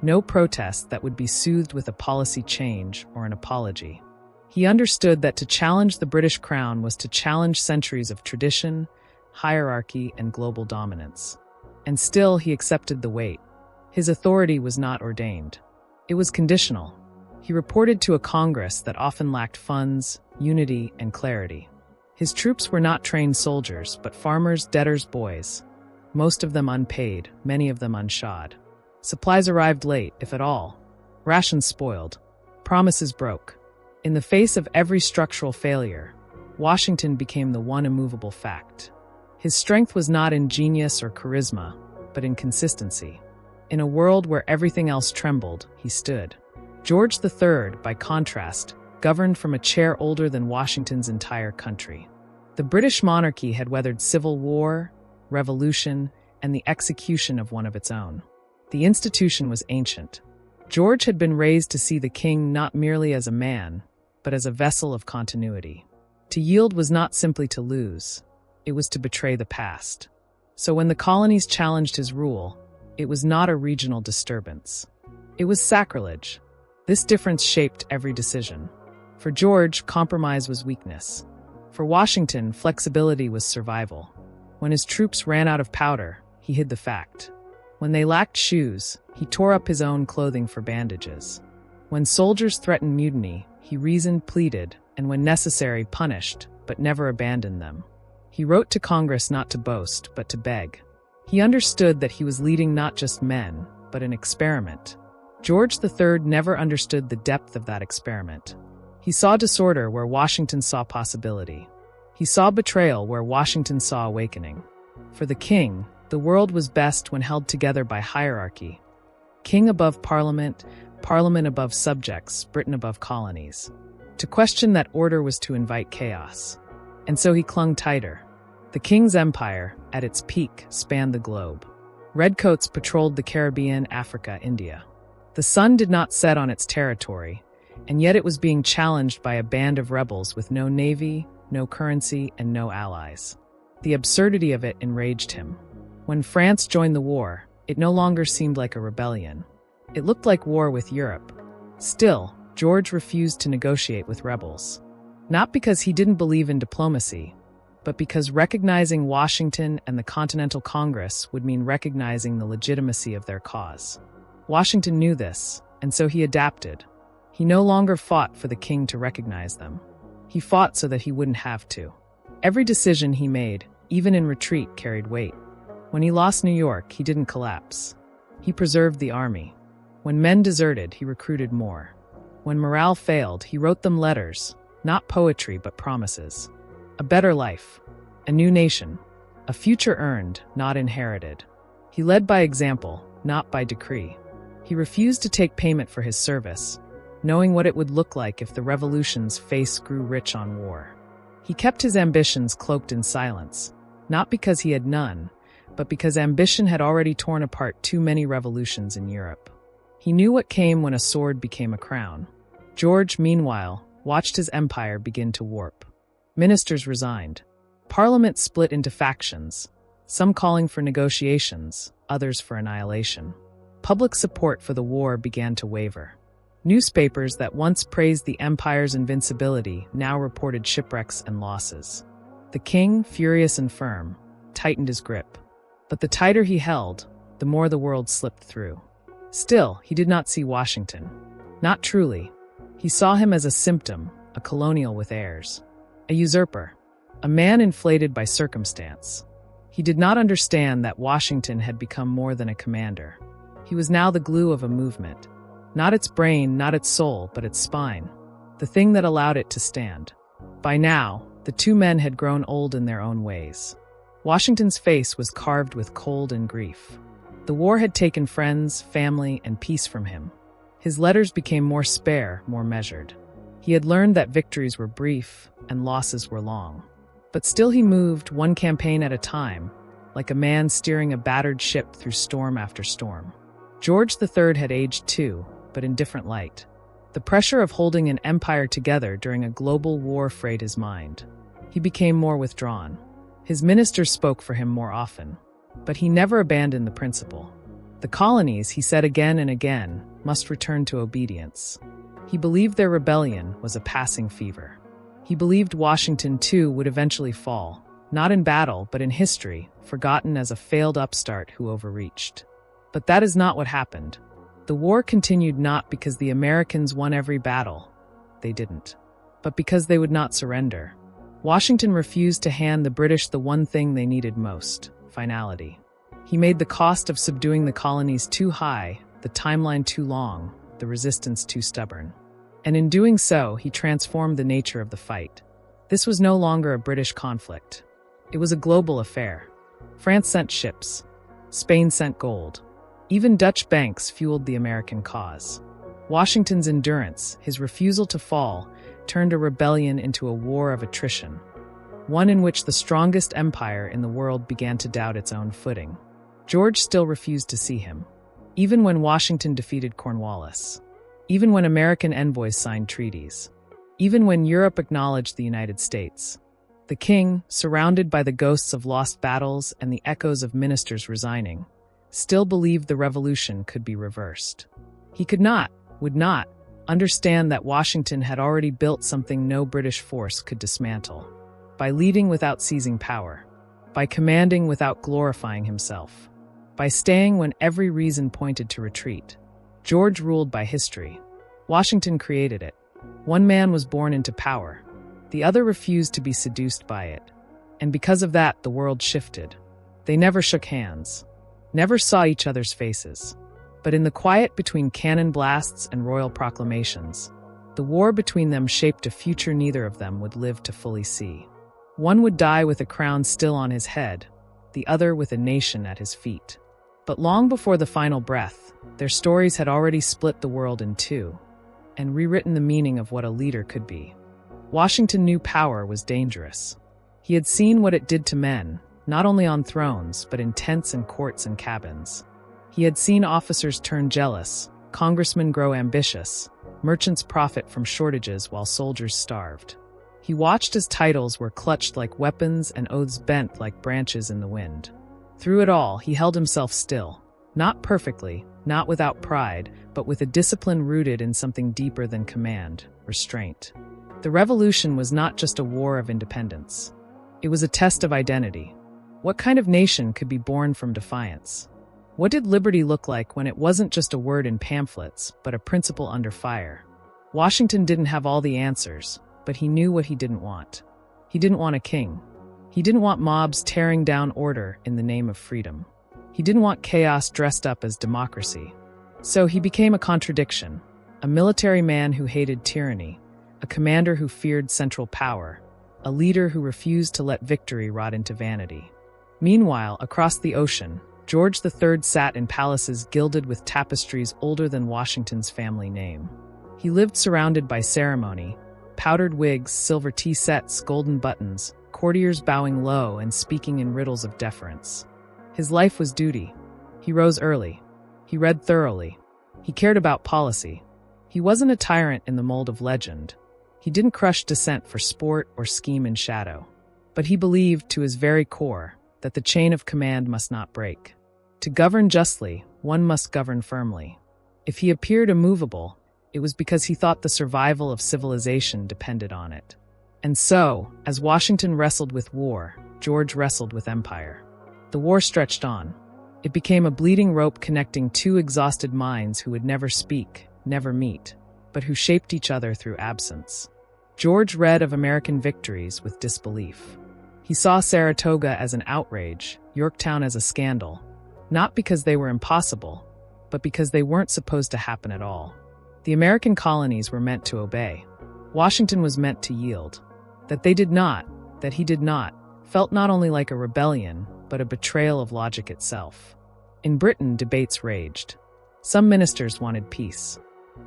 no protest that would be soothed with a policy change or an apology. He understood that to challenge the British crown was to challenge centuries of tradition, hierarchy, and global dominance. And still, he accepted the weight. His authority was not ordained. It was conditional. He reported to a Congress that often lacked funds, unity, and clarity. His troops were not trained soldiers, but farmers' debtors' boys, most of them unpaid, many of them unshod. Supplies arrived late, if at all. Rations spoiled. Promises broke. In the face of every structural failure, Washington became the one immovable fact. His strength was not in genius or charisma, but in consistency. In a world where everything else trembled, he stood. George III, by contrast, governed from a chair older than Washington's entire country. The British monarchy had weathered civil war, revolution, and the execution of one of its own. The institution was ancient. George had been raised to see the king not merely as a man, but as a vessel of continuity. To yield was not simply to lose, it was to betray the past. So when the colonies challenged his rule, it was not a regional disturbance. It was sacrilege. This difference shaped every decision. For George, compromise was weakness. For Washington, flexibility was survival. When his troops ran out of powder, he hid the fact. When they lacked shoes, he tore up his own clothing for bandages. When soldiers threatened mutiny, he reasoned, pleaded, and when necessary, punished, but never abandoned them. He wrote to Congress not to boast, but to beg. He understood that he was leading not just men, but an experiment. George III never understood the depth of that experiment. He saw disorder where Washington saw possibility. He saw betrayal where Washington saw awakening. For the king, the world was best when held together by hierarchy. King above parliament, parliament above subjects, Britain above colonies. To question that order was to invite chaos. And so he clung tighter. The king's empire, at its peak, spanned the globe. Redcoats patrolled the Caribbean, Africa, India. The sun did not set on its territory, and yet it was being challenged by a band of rebels with no navy, no currency, and no allies. The absurdity of it enraged him. When France joined the war, it no longer seemed like a rebellion. It looked like war with Europe. Still, George refused to negotiate with rebels. Not because he didn't believe in diplomacy, but because recognizing Washington and the Continental Congress would mean recognizing the legitimacy of their cause. Washington knew this, and so he adapted. He no longer fought for the king to recognize them. He fought so that he wouldn't have to. Every decision he made, even in retreat, carried weight. When he lost New York, he didn't collapse. He preserved the army. When men deserted, he recruited more. When morale failed, he wrote them letters, not poetry but promises. A better life, a new nation, a future earned, not inherited. He led by example, not by decree. He refused to take payment for his service, knowing what it would look like if the revolution's face grew rich on war. He kept his ambitions cloaked in silence, not because he had none, but because ambition had already torn apart too many revolutions in Europe. He knew what came when a sword became a crown. George, meanwhile, watched his empire begin to warp. Ministers resigned. Parliament split into factions, some calling for negotiations, others for annihilation. Public support for the war began to waver. Newspapers that once praised the empire's invincibility now reported shipwrecks and losses. The king, furious and firm, tightened his grip. But the tighter he held, the more the world slipped through. Still, he did not see Washington. Not truly. He saw him as a symptom, a colonial with heirs. A usurper. A man inflated by circumstance. He did not understand that Washington had become more than a commander. He was now the glue of a movement. Not its brain, not its soul, but its spine. The thing that allowed it to stand. By now, the two men had grown old in their own ways. Washington's face was carved with cold and grief. The war had taken friends, family, and peace from him. His letters became more spare, more measured. He had learned that victories were brief and losses were long. But still he moved, one campaign at a time, like a man steering a battered ship through storm after storm. George III had aged too, but in different light. The pressure of holding an empire together during a global war frayed his mind. He became more withdrawn. His ministers spoke for him more often. But he never abandoned the principle. The colonies, he said again and again, must return to obedience. He believed their rebellion was a passing fever. He believed Washington, too, would eventually fall, not in battle, but in history, forgotten as a failed upstart who overreached. But that is not what happened. The war continued not because the Americans won every battle. They didn't. But because they would not surrender. Washington refused to hand the British the one thing they needed most: finality. He made the cost of subduing the colonies too high, the timeline too long, the resistance too stubborn. And in doing so, he transformed the nature of the fight. This was no longer a British conflict. It was a global affair. France sent ships. Spain sent gold. Even Dutch banks fueled the American cause. Washington's endurance, his refusal to fall, turned a rebellion into a war of attrition, one in which the strongest empire in the world began to doubt its own footing. George still refused to see him, even when Washington defeated Cornwallis, even when American envoys signed treaties, even when Europe acknowledged the United States. The king, surrounded by the ghosts of lost battles and the echoes of ministers resigning, still believed the revolution could be reversed. He could not, would not, understand that Washington had already built something no British force could dismantle. By leading without seizing power, by commanding without glorifying himself, by staying when every reason pointed to retreat. George ruled by history. Washington created it. One man was born into power. The other refused to be seduced by it. And because of that, the world shifted. They never shook hands, never saw each other's faces. But in the quiet between cannon blasts and royal proclamations, the war between them shaped a future neither of them would live to fully see. One would die with a crown still on his head, the other with a nation at his feet. But long before the final breath, their stories had already split the world in two and rewritten the meaning of what a leader could be. Washington knew power was dangerous. He had seen what it did to men, not only on thrones, but in tents and courts and cabins. He had seen officers turn jealous, congressmen grow ambitious, merchants profit from shortages while soldiers starved. He watched as titles were clutched like weapons and oaths bent like branches in the wind. Through it all, he held himself still, not perfectly, not without pride, but with a discipline rooted in something deeper than command, restraint. The revolution was not just a war of independence. It was a test of identity. What kind of nation could be born from defiance? What did liberty look like when it wasn't just a word in pamphlets, but a principle under fire? Washington didn't have all the answers, but he knew what he didn't want. He didn't want a king. He didn't want mobs tearing down order in the name of freedom. He didn't want chaos dressed up as democracy. So he became a contradiction, a military man who hated tyranny, a commander who feared central power, a leader who refused to let victory rot into vanity. Meanwhile, across the ocean, George III sat in palaces gilded with tapestries older than Washington's family name. He lived surrounded by ceremony, powdered wigs, silver tea sets, golden buttons, courtiers bowing low and speaking in riddles of deference. His life was duty. He rose early. He read thoroughly. He cared about policy. He wasn't a tyrant in the mold of legend. He didn't crush dissent for sport or scheme in shadow. But he believed, to his very core, that the chain of command must not break. To govern justly, one must govern firmly. If he appeared immovable, it was because he thought the survival of civilization depended on it. And so, as Washington wrestled with war, George wrestled with empire. The war stretched on. It became a bleeding rope connecting two exhausted minds who would never speak, never meet, but who shaped each other through absence. George read of American victories with disbelief. He saw Saratoga as an outrage, Yorktown as a scandal, not because they were impossible, but because they weren't supposed to happen at all. The American colonies were meant to obey. Washington was meant to yield. That they did not, that he did not, felt not only like a rebellion, but a betrayal of logic itself. In Britain, debates raged. Some ministers wanted peace.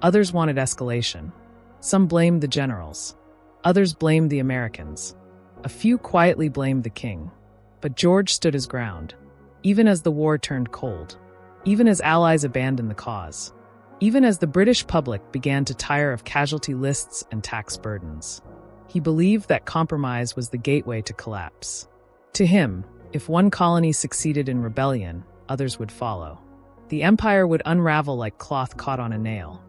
Others wanted escalation. Some blamed the generals. Others blamed the Americans. A few quietly blamed the king. But George stood his ground, even as the war turned cold, even as allies abandoned the cause, even as the British public began to tire of casualty lists and tax burdens. He believed that compromise was the gateway to collapse. To him, if one colony succeeded in rebellion, others would follow. The empire would unravel like cloth caught on a nail.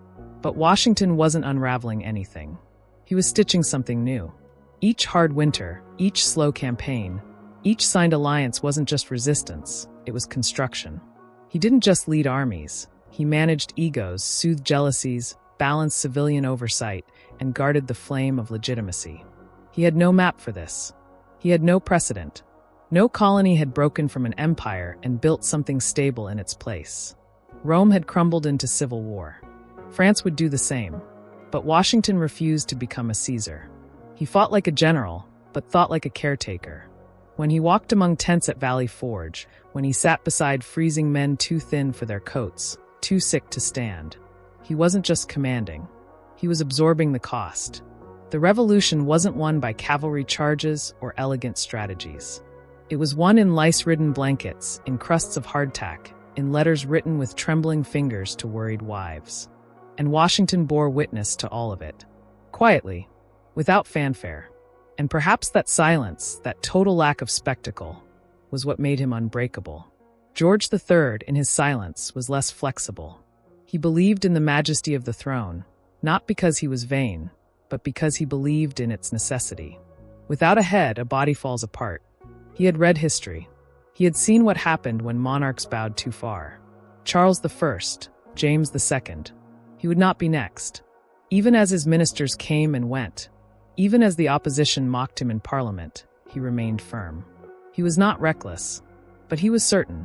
But Washington wasn't unraveling anything. He was stitching something new. Each hard winter, each slow campaign, each signed alliance wasn't just resistance, it was construction. He didn't just lead armies. He managed egos, soothed jealousies, balanced civilian oversight, and guarded the flame of legitimacy. He had no map for this. He had no precedent. No colony had broken from an empire and built something stable in its place. Rome had crumbled into civil war. France would do the same. But Washington refused to become a Caesar. He fought like a general, but thought like a caretaker. When he walked among tents at Valley Forge, when he sat beside freezing men too thin for their coats, too sick to stand, he wasn't just commanding. He was absorbing the cost. The revolution wasn't won by cavalry charges or elegant strategies. It was won in lice-ridden blankets, in crusts of hardtack, in letters written with trembling fingers to worried wives. And Washington bore witness to all of it. Quietly, without fanfare. And perhaps that silence, that total lack of spectacle, was what made him unbreakable. George III, in his silence, was less flexible. He believed in the majesty of the throne, not because he was vain, but because he believed in its necessity. Without a head, a body falls apart. He had read history. He had seen what happened when monarchs bowed too far. Charles I, James II. He would not be next. Even as his ministers came and went, even as the opposition mocked him in Parliament, he remained firm. He was not reckless, but he was certain.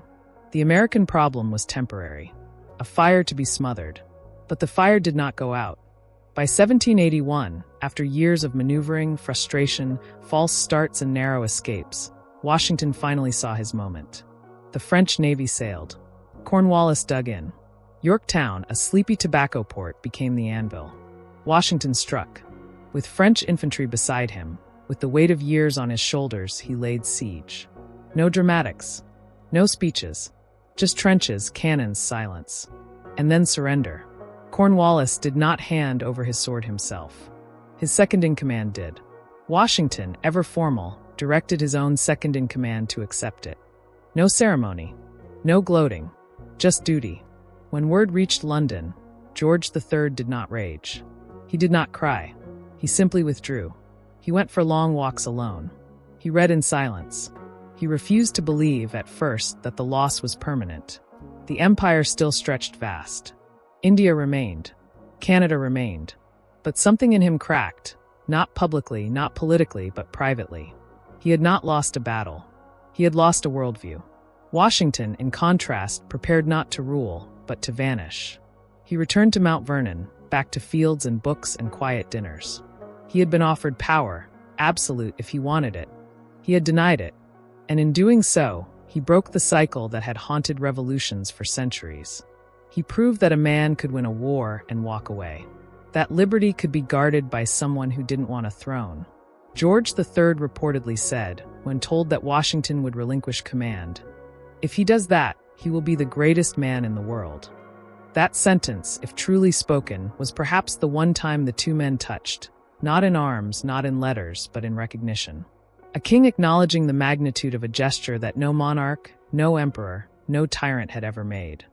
The American problem was temporary, a fire to be smothered. But the fire did not go out. By 1781, after years of maneuvering, frustration, false starts, and narrow escapes, Washington finally saw his moment. The French Navy sailed. Cornwallis dug in. Yorktown, a sleepy tobacco port, became the anvil. Washington struck. With French infantry beside him, with the weight of years on his shoulders, he laid siege. No dramatics, no speeches, just trenches, cannons, silence. And then surrender. Cornwallis did not hand over his sword himself. His second-in-command did. Washington, ever formal, directed his own second-in-command to accept it. No ceremony, no gloating, just duty. When word reached London, George III did not rage. He did not cry. He simply withdrew. He went for long walks alone. He read in silence. He refused to believe at first that the loss was permanent. The empire still stretched vast. India remained. Canada remained. But something in him cracked, not publicly, not politically, but privately. He had not lost a battle. He had lost a worldview. Washington, in contrast, prepared not to rule, but to vanish. He returned to Mount Vernon, back to fields and books and quiet dinners. He had been offered power, absolute if he wanted it. He had denied it. And in doing so, he broke the cycle that had haunted revolutions for centuries. He proved that a man could win a war and walk away. That liberty could be guarded by someone who didn't want a throne. George III reportedly said, when told that Washington would relinquish command, "If he does that, he will be the greatest man in the world." That sentence, if truly spoken, was perhaps the one time the two men touched, not in arms, not in letters, but in recognition. A king acknowledging the magnitude of a gesture that no monarch, no emperor, no tyrant had ever made.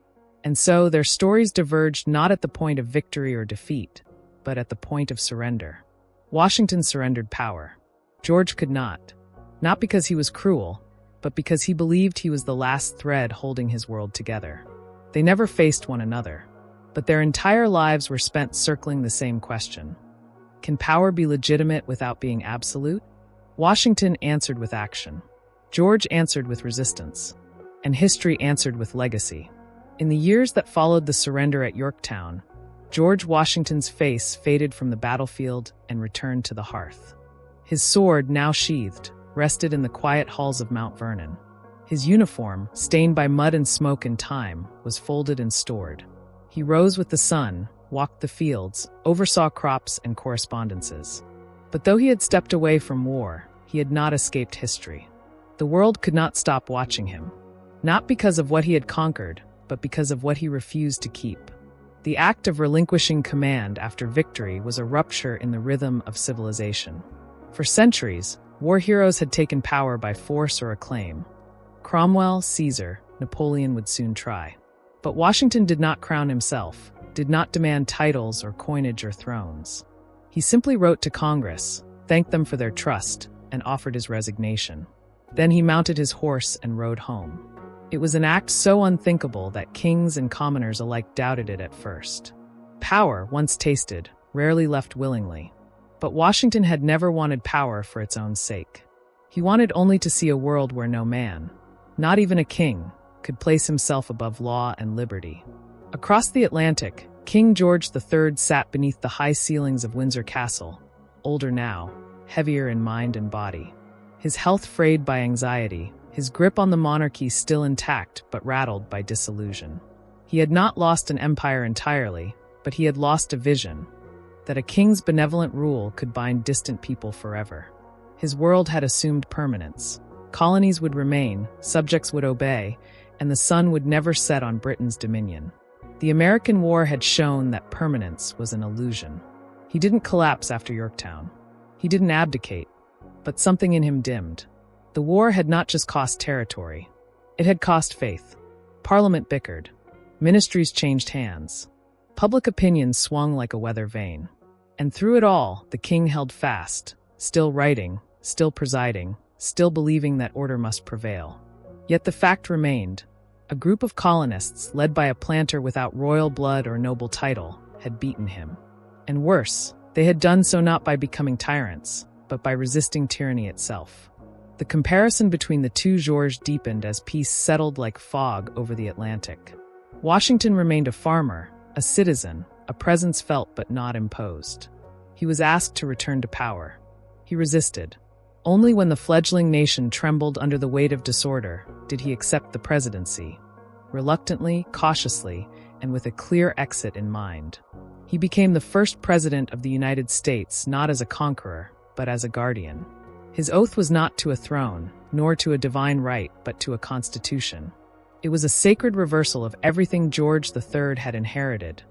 And so their stories diverged not at the point of victory or defeat, but at the point of surrender. Washington surrendered power. George could not. Not because he was cruel, but because he believed he was the last thread holding his world together. They never faced one another, but their entire lives were spent circling the same question. Can power be legitimate without being absolute? Washington answered with action. George answered with resistance. And history answered with legacy. In the years that followed the surrender at Yorktown, George Washington's face faded from the battlefield and returned to the hearth. His sword, now sheathed, rested in the quiet halls of Mount Vernon. His uniform, stained by mud and smoke and time, was folded and stored. He rose with the sun, walked the fields, oversaw crops and correspondences. But though he had stepped away from war, he had not escaped history. The world could not stop watching him. Not because of what he had conquered, but because of what he refused to keep. The act of relinquishing command after victory was a rupture in the rhythm of civilization. For centuries, war heroes had taken power by force or acclaim. Cromwell, Caesar, Napoleon would soon try. But Washington did not crown himself, did not demand titles or coinage or thrones. He simply wrote to Congress, thanked them for their trust, and offered his resignation. Then he mounted his horse and rode home. It was an act so unthinkable that kings and commoners alike doubted it at first. Power, once tasted, rarely left willingly. But Washington had never wanted power for its own sake. He wanted only to see a world where no man, not even a king, could place himself above law and liberty. Across the Atlantic, King George III sat beneath the high ceilings of Windsor Castle, older now, heavier in mind and body. His health frayed by anxiety, his grip on the monarchy still intact but rattled by disillusion. He had not lost an empire entirely, but he had lost a vision that a king's benevolent rule could bind distant people forever. His world had assumed permanence. Colonies would remain, subjects would obey, and the sun would never set on Britain's dominion. The American War had shown that permanence was an illusion. He didn't collapse after Yorktown. He didn't abdicate, but something in him dimmed. The war had not just cost territory. It had cost faith. Parliament bickered. Ministries changed hands. Public opinion swung like a weather vane. And through it all, the king held fast, still writing, still presiding, still believing that order must prevail. Yet the fact remained. A group of colonists, led by a planter without royal blood or noble title, had beaten him. And worse, they had done so not by becoming tyrants, but by resisting tyranny itself. The comparison between the two Georges deepened as peace settled like fog over the Atlantic. Washington remained a farmer, a citizen, a presence felt but not imposed. He was asked to return to power. He resisted. Only when the fledgling nation trembled under the weight of disorder did he accept the presidency, reluctantly, cautiously, and with a clear exit in mind. He became the first president of the United States not as a conqueror, but as a guardian. His oath was not to a throne, nor to a divine right, but to a constitution. It was a sacred reversal of everything George III had inherited.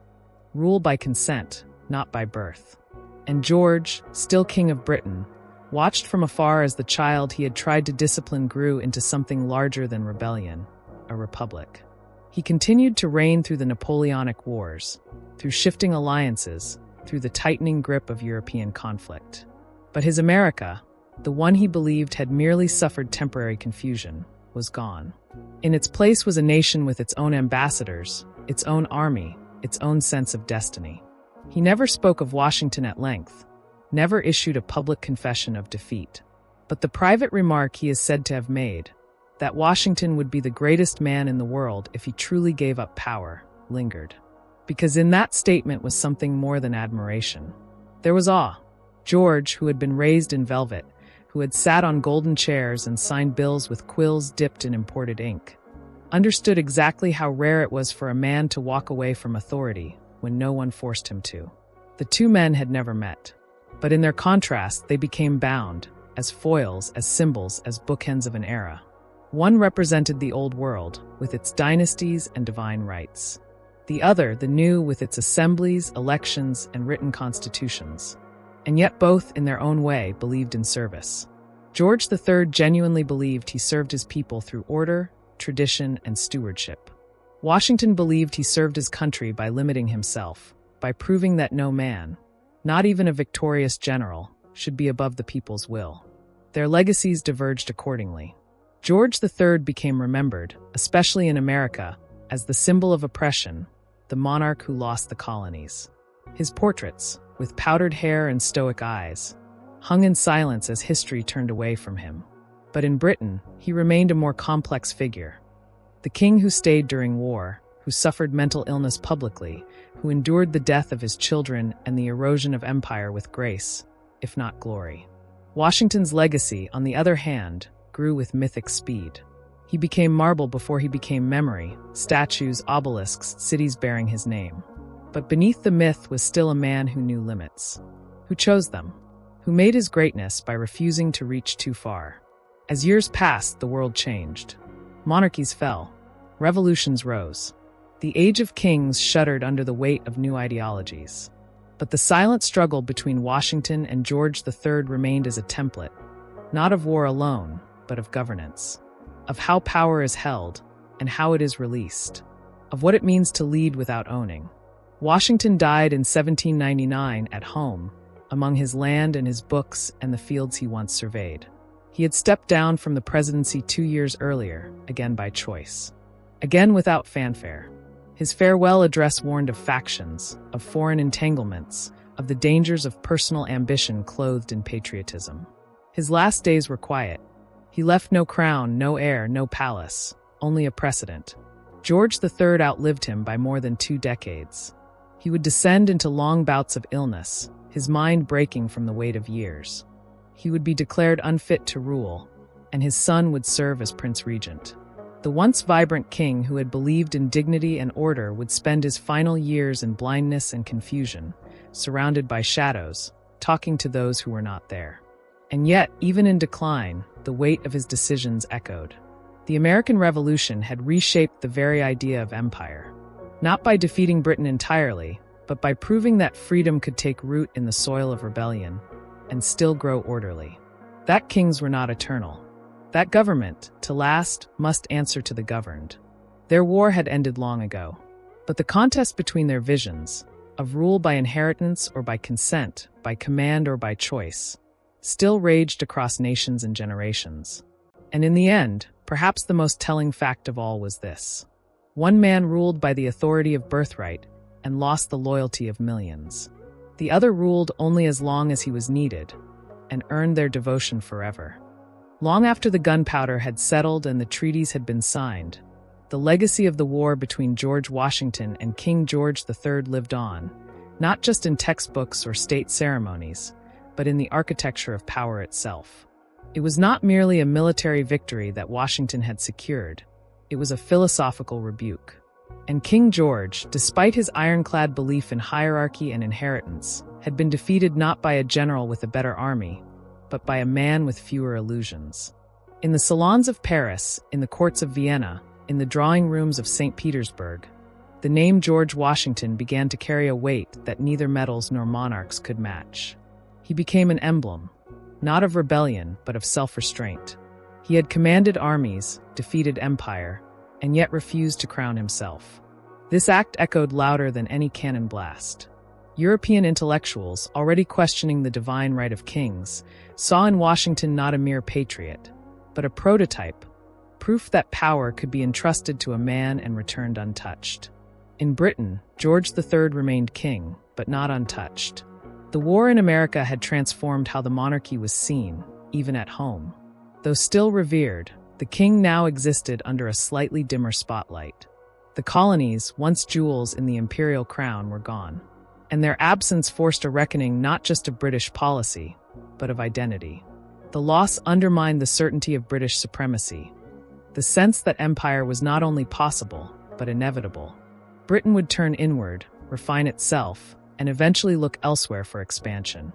Rule by consent, not by birth. And George, still King of Britain, watched from afar as the child he had tried to discipline grew into something larger than rebellion, a republic. He continued to reign through the Napoleonic Wars, through shifting alliances, through the tightening grip of European conflict. But his America, the one he believed had merely suffered temporary confusion, was gone. In its place was a nation with its own ambassadors, its own army, its own sense of destiny. He never spoke of Washington at length, never issued a public confession of defeat. But the private remark he is said to have made, that Washington would be the greatest man in the world if he truly gave up power, lingered. Because in that statement was something more than admiration. There was awe. George, who had been raised in velvet, who had sat on golden chairs and signed bills with quills dipped in imported ink, understood exactly how rare it was for a man to walk away from authority when no one forced him to. The two men had never met. But in their contrast, they became bound, as foils, as symbols, as bookends of an era. One represented the old world, with its dynasties and divine rights. The other, the new, with its assemblies, elections, and written constitutions. And yet both, in their own way, believed in service. George III genuinely believed he served his people through order, tradition, and stewardship. Washington believed he served his country by limiting himself, by proving that no man, not even a victorious general, should be above the people's will. Their legacies diverged accordingly. George III became remembered, especially in America, as the symbol of oppression, the monarch who lost the colonies. His portraits, with powdered hair and stoic eyes, hung in silence as history turned away from him. But in Britain, he remained a more complex figure. The king who stayed during war, who suffered mental illness publicly, who endured the death of his children and the erosion of empire with grace, if not glory. Washington's legacy, on the other hand, grew with mythic speed. He became marble before he became memory, statues, obelisks, cities bearing his name. But beneath the myth was still a man who knew limits, who chose them, who made his greatness by refusing to reach too far. As years passed, the world changed. Monarchies fell. Revolutions rose. The age of kings shuddered under the weight of new ideologies. But the silent struggle between Washington and George III remained as a template, not of war alone, but of governance, of how power is held and how it is released, of what it means to lead without owning. Washington died in 1799 at home, among his land and his books and the fields he once surveyed. He had stepped down from the presidency 2 years earlier, again by choice, again without fanfare. His farewell address warned of factions, of foreign entanglements, of the dangers of personal ambition clothed in patriotism. His last days were quiet. He left no crown, no heir, no palace, only a precedent. George III outlived him by more than 2 decades. He would descend into long bouts of illness, his mind breaking from the weight of years. He would be declared unfit to rule, and his son would serve as Prince Regent. The once vibrant king who had believed in dignity and order would spend his final years in blindness and confusion, surrounded by shadows, talking to those who were not there. And yet, even in decline, the weight of his decisions echoed. The American Revolution had reshaped the very idea of empire, not by defeating Britain entirely, but by proving that freedom could take root in the soil of rebellion and still grow orderly. That kings were not eternal. That government, to last, must answer to the governed. Their war had ended long ago, but the contest between their visions, of rule by inheritance or by consent, by command or by choice, still raged across nations and generations. And in the end, perhaps the most telling fact of all was this. One man ruled by the authority of birthright and lost the loyalty of millions. The other ruled only as long as he was needed and earned their devotion forever. Long after the gunpowder had settled and the treaties had been signed, the legacy of the war between George Washington and King George III lived on, not just in textbooks or state ceremonies, but in the architecture of power itself. It was not merely a military victory that Washington had secured, it was a philosophical rebuke. And King George, despite his ironclad belief in hierarchy and inheritance, had been defeated not by a general with a better army, but by a man with fewer illusions. In the salons of Paris, in the courts of Vienna, in the drawing rooms of St. Petersburg, the name George Washington began to carry a weight that neither metals nor monarchs could match. He became an emblem, not of rebellion, but of self-restraint. He had commanded armies, defeated empire, and yet refused to crown himself. This act echoed louder than any cannon blast. European intellectuals, already questioning the divine right of kings, saw in Washington not a mere patriot, but a prototype, proof that power could be entrusted to a man and returned untouched. In Britain, George III remained king, but not untouched. The war in America had transformed how the monarchy was seen, even at home. Though still revered, the king now existed under a slightly dimmer spotlight. The colonies, once jewels in the imperial crown, were gone, and their absence forced a reckoning not just of British policy, but of identity. The loss undermined the certainty of British supremacy, the sense that empire was not only possible, but inevitable. Britain would turn inward, refine itself, and eventually look elsewhere for expansion.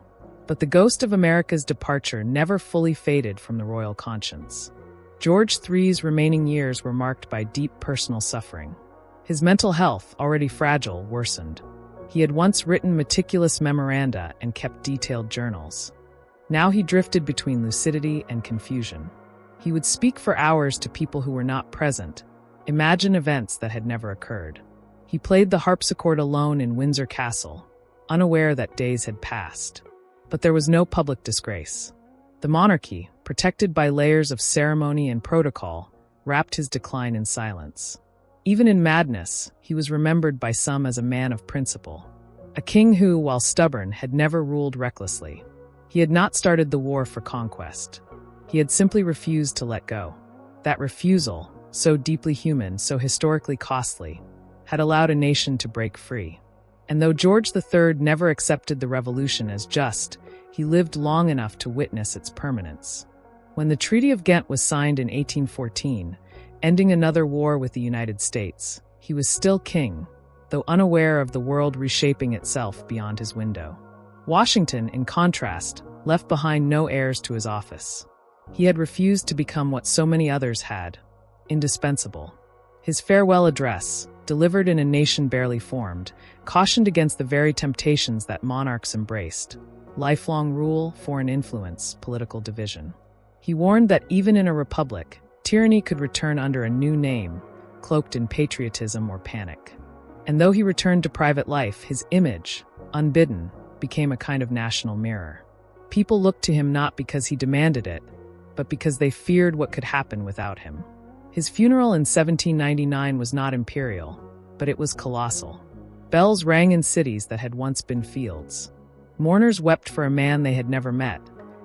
But the ghost of America's departure never fully faded from the royal conscience. George III's remaining years were marked by deep personal suffering. His mental health, already fragile, worsened. He had once written meticulous memoranda and kept detailed journals. Now he drifted between lucidity and confusion. He would speak for hours to people who were not present, imagine events that had never occurred. He played the harpsichord alone in Windsor Castle, unaware that days had passed. But there was no public disgrace. The monarchy, protected by layers of ceremony and protocol, wrapped his decline in silence. Even in madness, he was remembered by some as a man of principle. A king who, while stubborn, had never ruled recklessly. He had not started the war for conquest. He had simply refused to let go. That refusal, so deeply human, so historically costly, had allowed a nation to break free. And though George III never accepted the revolution as just, he lived long enough to witness its permanence. When the Treaty of Ghent was signed in 1814, ending another war with the United States, he was still king, though unaware of the world reshaping itself beyond his window. Washington, in contrast, left behind no heirs to his office. He had refused to become what so many others had, indispensable. His farewell address, delivered in a nation barely formed, cautioned against the very temptations that monarchs embraced: lifelong rule, foreign influence, political division. He warned that even in a republic, tyranny could return under a new name, cloaked in patriotism or panic. And though he returned to private life, his image, unbidden, became a kind of national mirror. People looked to him not because he demanded it, but because they feared what could happen without him. His funeral in 1799 was not imperial, but it was colossal. Bells rang in cities that had once been fields. Mourners wept for a man they had never met,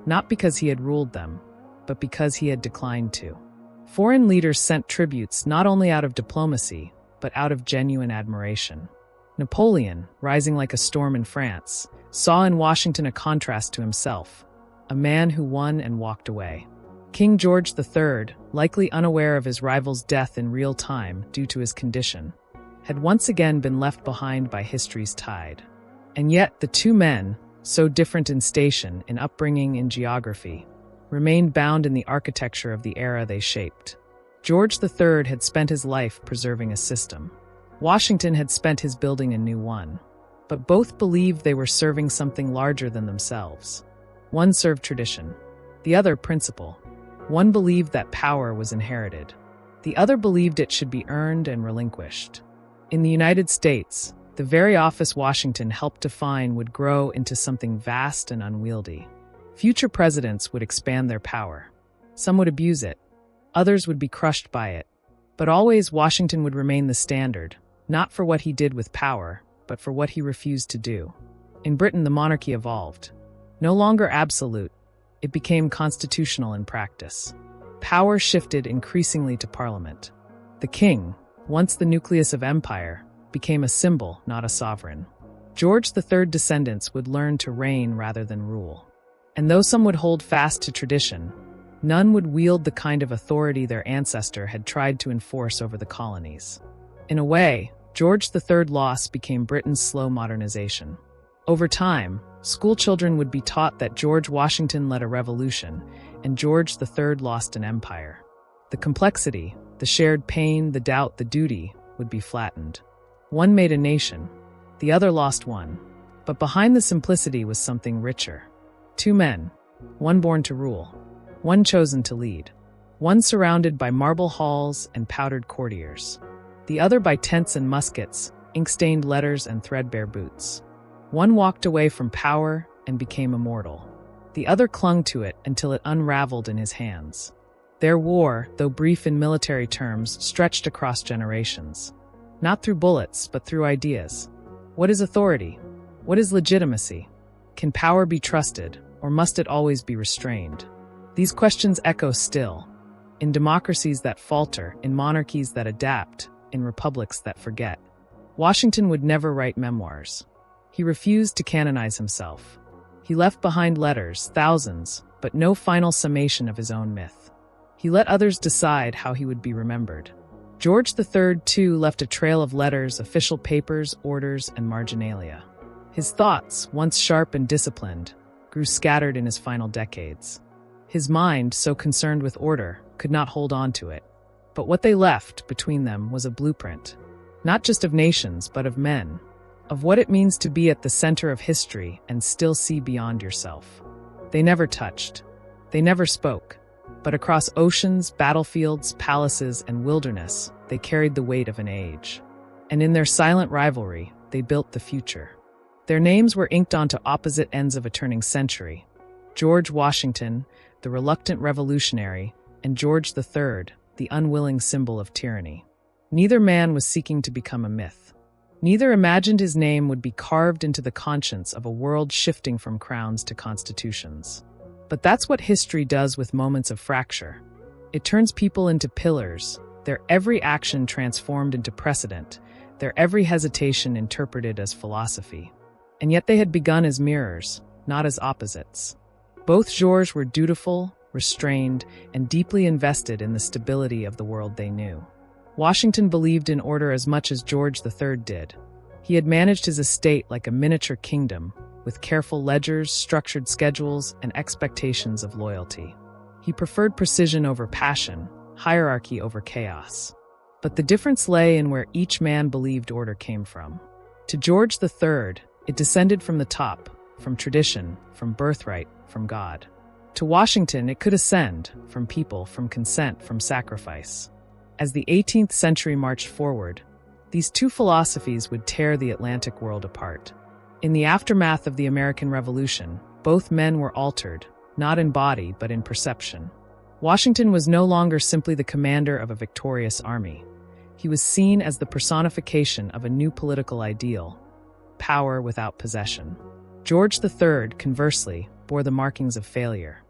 not because he had ruled them, but because he had declined to. Foreign leaders sent tributes not only out of diplomacy, but out of genuine admiration. Napoleon, rising like a storm in France, saw in Washington a contrast to himself, a man who won and walked away. King George III, likely unaware of his rival's death in real time due to his condition, had once again been left behind by history's tide. And yet the two men, so different in station, in upbringing, in geography, remained bound in the architecture of the era they shaped. George III had spent his life preserving a system. Washington had spent his building a new one. But both believed they were serving something larger than themselves. One served tradition, the other principle. One believed that power was inherited. The other believed it should be earned and relinquished. In the United States, the very office Washington helped define would grow into something vast and unwieldy. Future presidents would expand their power. Some would abuse it. Others would be crushed by it. But always Washington would remain the standard, not for what he did with power, but for what he refused to do. In Britain, the monarchy evolved. No longer absolute, it became constitutional in practice. Power shifted increasingly to Parliament. The king, once the nucleus of empire, became a symbol, not a sovereign. George III's descendants would learn to reign rather than rule. And though some would hold fast to tradition, none would wield the kind of authority their ancestor had tried to enforce over the colonies. In a way, George III's loss became Britain's slow modernization. Over time, schoolchildren would be taught that George Washington led a revolution, and George III lost an empire. The complexity, the shared pain, the doubt, the duty, would be flattened. One made a nation, the other lost one. But behind the simplicity was something richer. Two men, one born to rule, one chosen to lead, one surrounded by marble halls and powdered courtiers, the other by tents and muskets, ink-stained letters and threadbare boots. One walked away from power and became immortal. The other clung to it until it unraveled in his hands. Their war, though brief in military terms, stretched across generations. Not through bullets, but through ideas. What is authority? What is legitimacy? Can power be trusted, or must it always be restrained? These questions echo still. In democracies that falter, in monarchies that adapt, in republics that forget. Washington would never write memoirs. He refused to canonize himself. He left behind letters, thousands, but no final summation of his own myth. He let others decide how he would be remembered. George III, too, left a trail of letters, official papers, orders, and marginalia. His thoughts, once sharp and disciplined, grew scattered in his final decades. His mind, so concerned with order, could not hold on to it. But what they left between them was a blueprint, not just of nations, but of men, of what it means to be at the center of history and still see beyond yourself. They never touched. They never spoke. But across oceans, battlefields, palaces, and wilderness, they carried the weight of an age. And in their silent rivalry, they built the future. Their names were inked onto opposite ends of a turning century. George Washington, the reluctant revolutionary, and George III, the unwilling symbol of tyranny. Neither man was seeking to become a myth. Neither imagined his name would be carved into the conscience of a world shifting from crowns to constitutions. But that's what history does with moments of fracture. It turns people into pillars, their every action transformed into precedent, their every hesitation interpreted as philosophy. And yet they had begun as mirrors, not as opposites. Both Georges were dutiful, restrained, and deeply invested in the stability of the world they knew. Washington believed in order as much as George III did. He had managed his estate like a miniature kingdom, with careful ledgers, structured schedules, and expectations of loyalty. He preferred precision over passion, hierarchy over chaos. But the difference lay in where each man believed order came from. To George III, it descended from the top, from tradition, from birthright, from God. To Washington, it could ascend, from people, from consent, from sacrifice. As the 18th century marched forward, these two philosophies would tear the Atlantic world apart. In the aftermath of the American Revolution, both men were altered, not in body but in perception. Washington was no longer simply the commander of a victorious army. He was seen as the personification of a new political ideal, power without possession. George III, conversely, bore the markings of failure.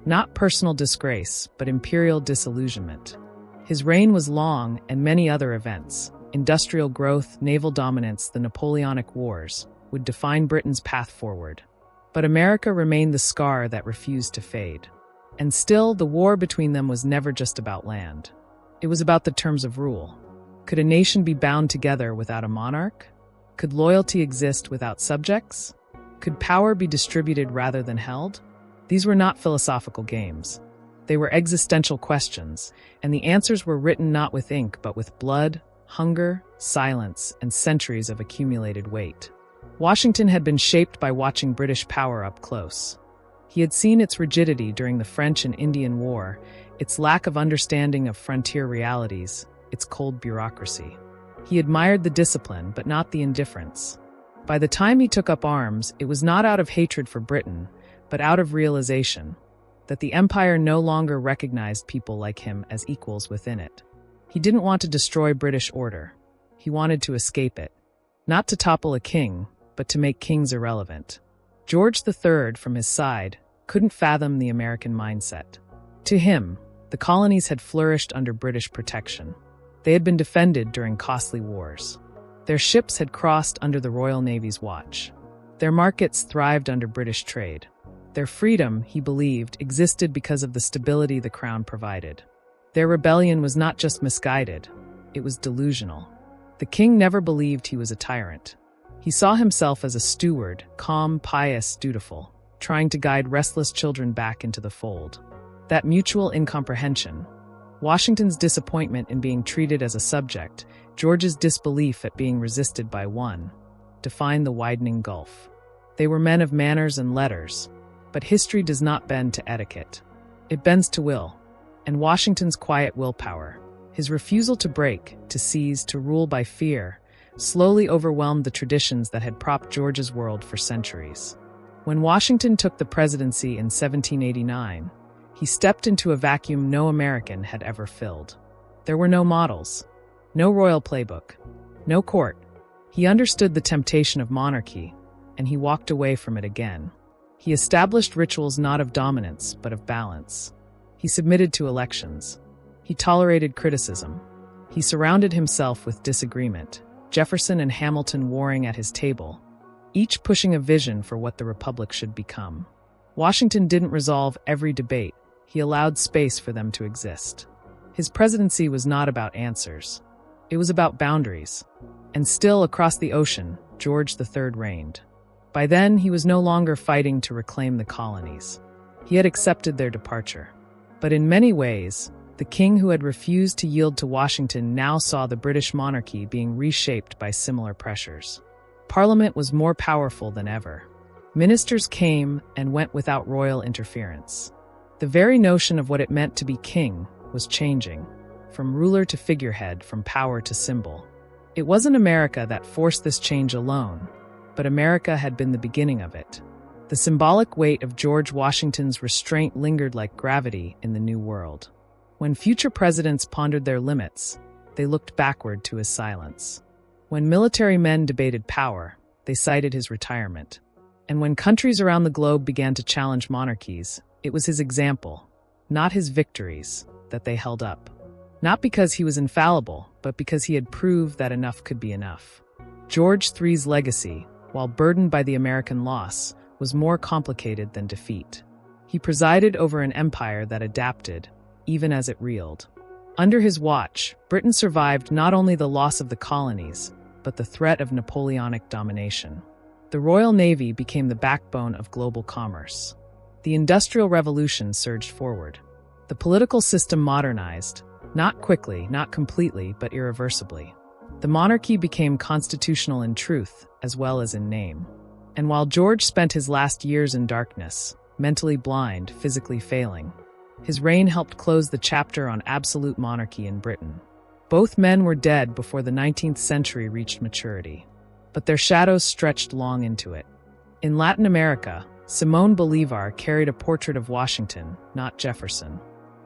Not personal disgrace, but imperial disillusionment. His reign was long and many other events, industrial growth, naval dominance, the Napoleonic Wars, would define Britain's path forward. But America remained the scar that refused to fade. And still, the war between them was never just about land. It was about the terms of rule. Could a nation be bound together without a monarch? Could loyalty exist without subjects? Could power be distributed rather than held? These were not philosophical games. They were existential questions, and the answers were written not with ink but with blood, hunger, silence, and centuries of accumulated weight. Washington had been shaped by watching British power up close. He had seen its rigidity during the French and Indian War, its lack of understanding of frontier realities, its cold bureaucracy. He admired the discipline, but not the indifference. By the time he took up arms, it was not out of hatred for Britain, but out of realization that the empire no longer recognized people like him as equals within it. He didn't want to destroy British order. He wanted to escape it. Not to topple a king, but to make kings irrelevant. George III, from his side, couldn't fathom the American mindset. To him, the colonies had flourished under British protection. They had been defended during costly wars. Their ships had crossed under the Royal Navy's watch. Their markets thrived under British trade. Their freedom, he believed, existed because of the stability the crown provided. Their rebellion was not just misguided, it was delusional. The king never believed he was a tyrant. He saw himself as a steward, calm, pious, dutiful, trying to guide restless children back into the fold. That mutual incomprehension, Washington's disappointment in being treated as a subject, George's disbelief at being resisted by one, defined the widening gulf. They were men of manners and letters, but history does not bend to etiquette. It bends to will, and Washington's quiet willpower, his refusal to break, to seize, to rule by fear, slowly overwhelmed the traditions that had propped George's world for centuries. When Washington took the presidency in 1789, he stepped into a vacuum no American had ever filled. There were no models, no royal playbook, no court. He understood the temptation of monarchy, and he walked away from it again. He established rituals not of dominance, but of balance. He submitted to elections. He tolerated criticism. He surrounded himself with disagreement, Jefferson and Hamilton warring at his table, each pushing a vision for what the republic should become. Washington didn't resolve every debate. He allowed space for them to exist. His presidency was not about answers. It was about boundaries. And still, across the ocean, George III reigned. By then, he was no longer fighting to reclaim the colonies. He had accepted their departure. But in many ways, the king who had refused to yield to Washington now saw the British monarchy being reshaped by similar pressures. Parliament was more powerful than ever. Ministers came and went without royal interference. The very notion of what it meant to be king was changing, from ruler to figurehead, from power to symbol. It wasn't America that forced this change alone, but America had been the beginning of it. The symbolic weight of George Washington's restraint lingered like gravity in the New World. When future presidents pondered their limits, they looked backward to his silence. When military men debated power, they cited his retirement. And when countries around the globe began to challenge monarchies, it was his example, not his victories, that they held up. Not because he was infallible, but because he had proved that enough could be enough. George III's legacy, while burdened by the American loss, was more complicated than defeat. He presided over an empire that adapted, even as it reeled. Under his watch, Britain survived not only the loss of the colonies, but the threat of Napoleonic domination. The Royal Navy became the backbone of global commerce. The Industrial Revolution surged forward. The political system modernized, not quickly, not completely, but irreversibly. The monarchy became constitutional in truth, as well as in name. And while George spent his last years in darkness, mentally blind, physically failing, his reign helped close the chapter on absolute monarchy in Britain. Both men were dead before the 19th century reached maturity, but their shadows stretched long into it. In Latin America, Simón Bolívar carried a portrait of Washington, not Jefferson.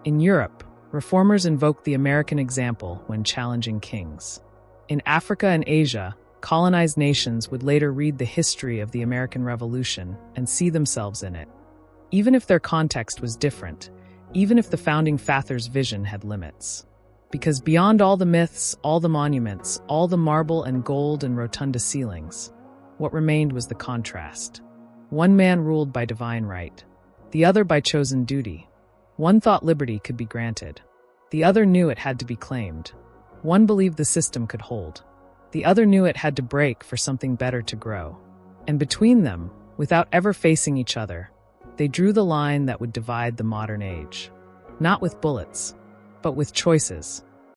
In Europe, reformers invoked the American example when challenging kings. In Africa and Asia, colonized nations would later read the history of the American Revolution and see themselves in it. Even if their context was different, even if the founding fathers' vision had limits. Because beyond all the myths, all the monuments, all the marble and gold and rotunda ceilings, what remained was the contrast. One man ruled by divine right, the other by chosen duty. One thought liberty could be granted, the other knew it had to be claimed. One believed the system could hold, the other knew it had to break for something better to grow. And between them, without ever facing each other, they drew the line that would divide the modern age. Not with bullets, but with choices.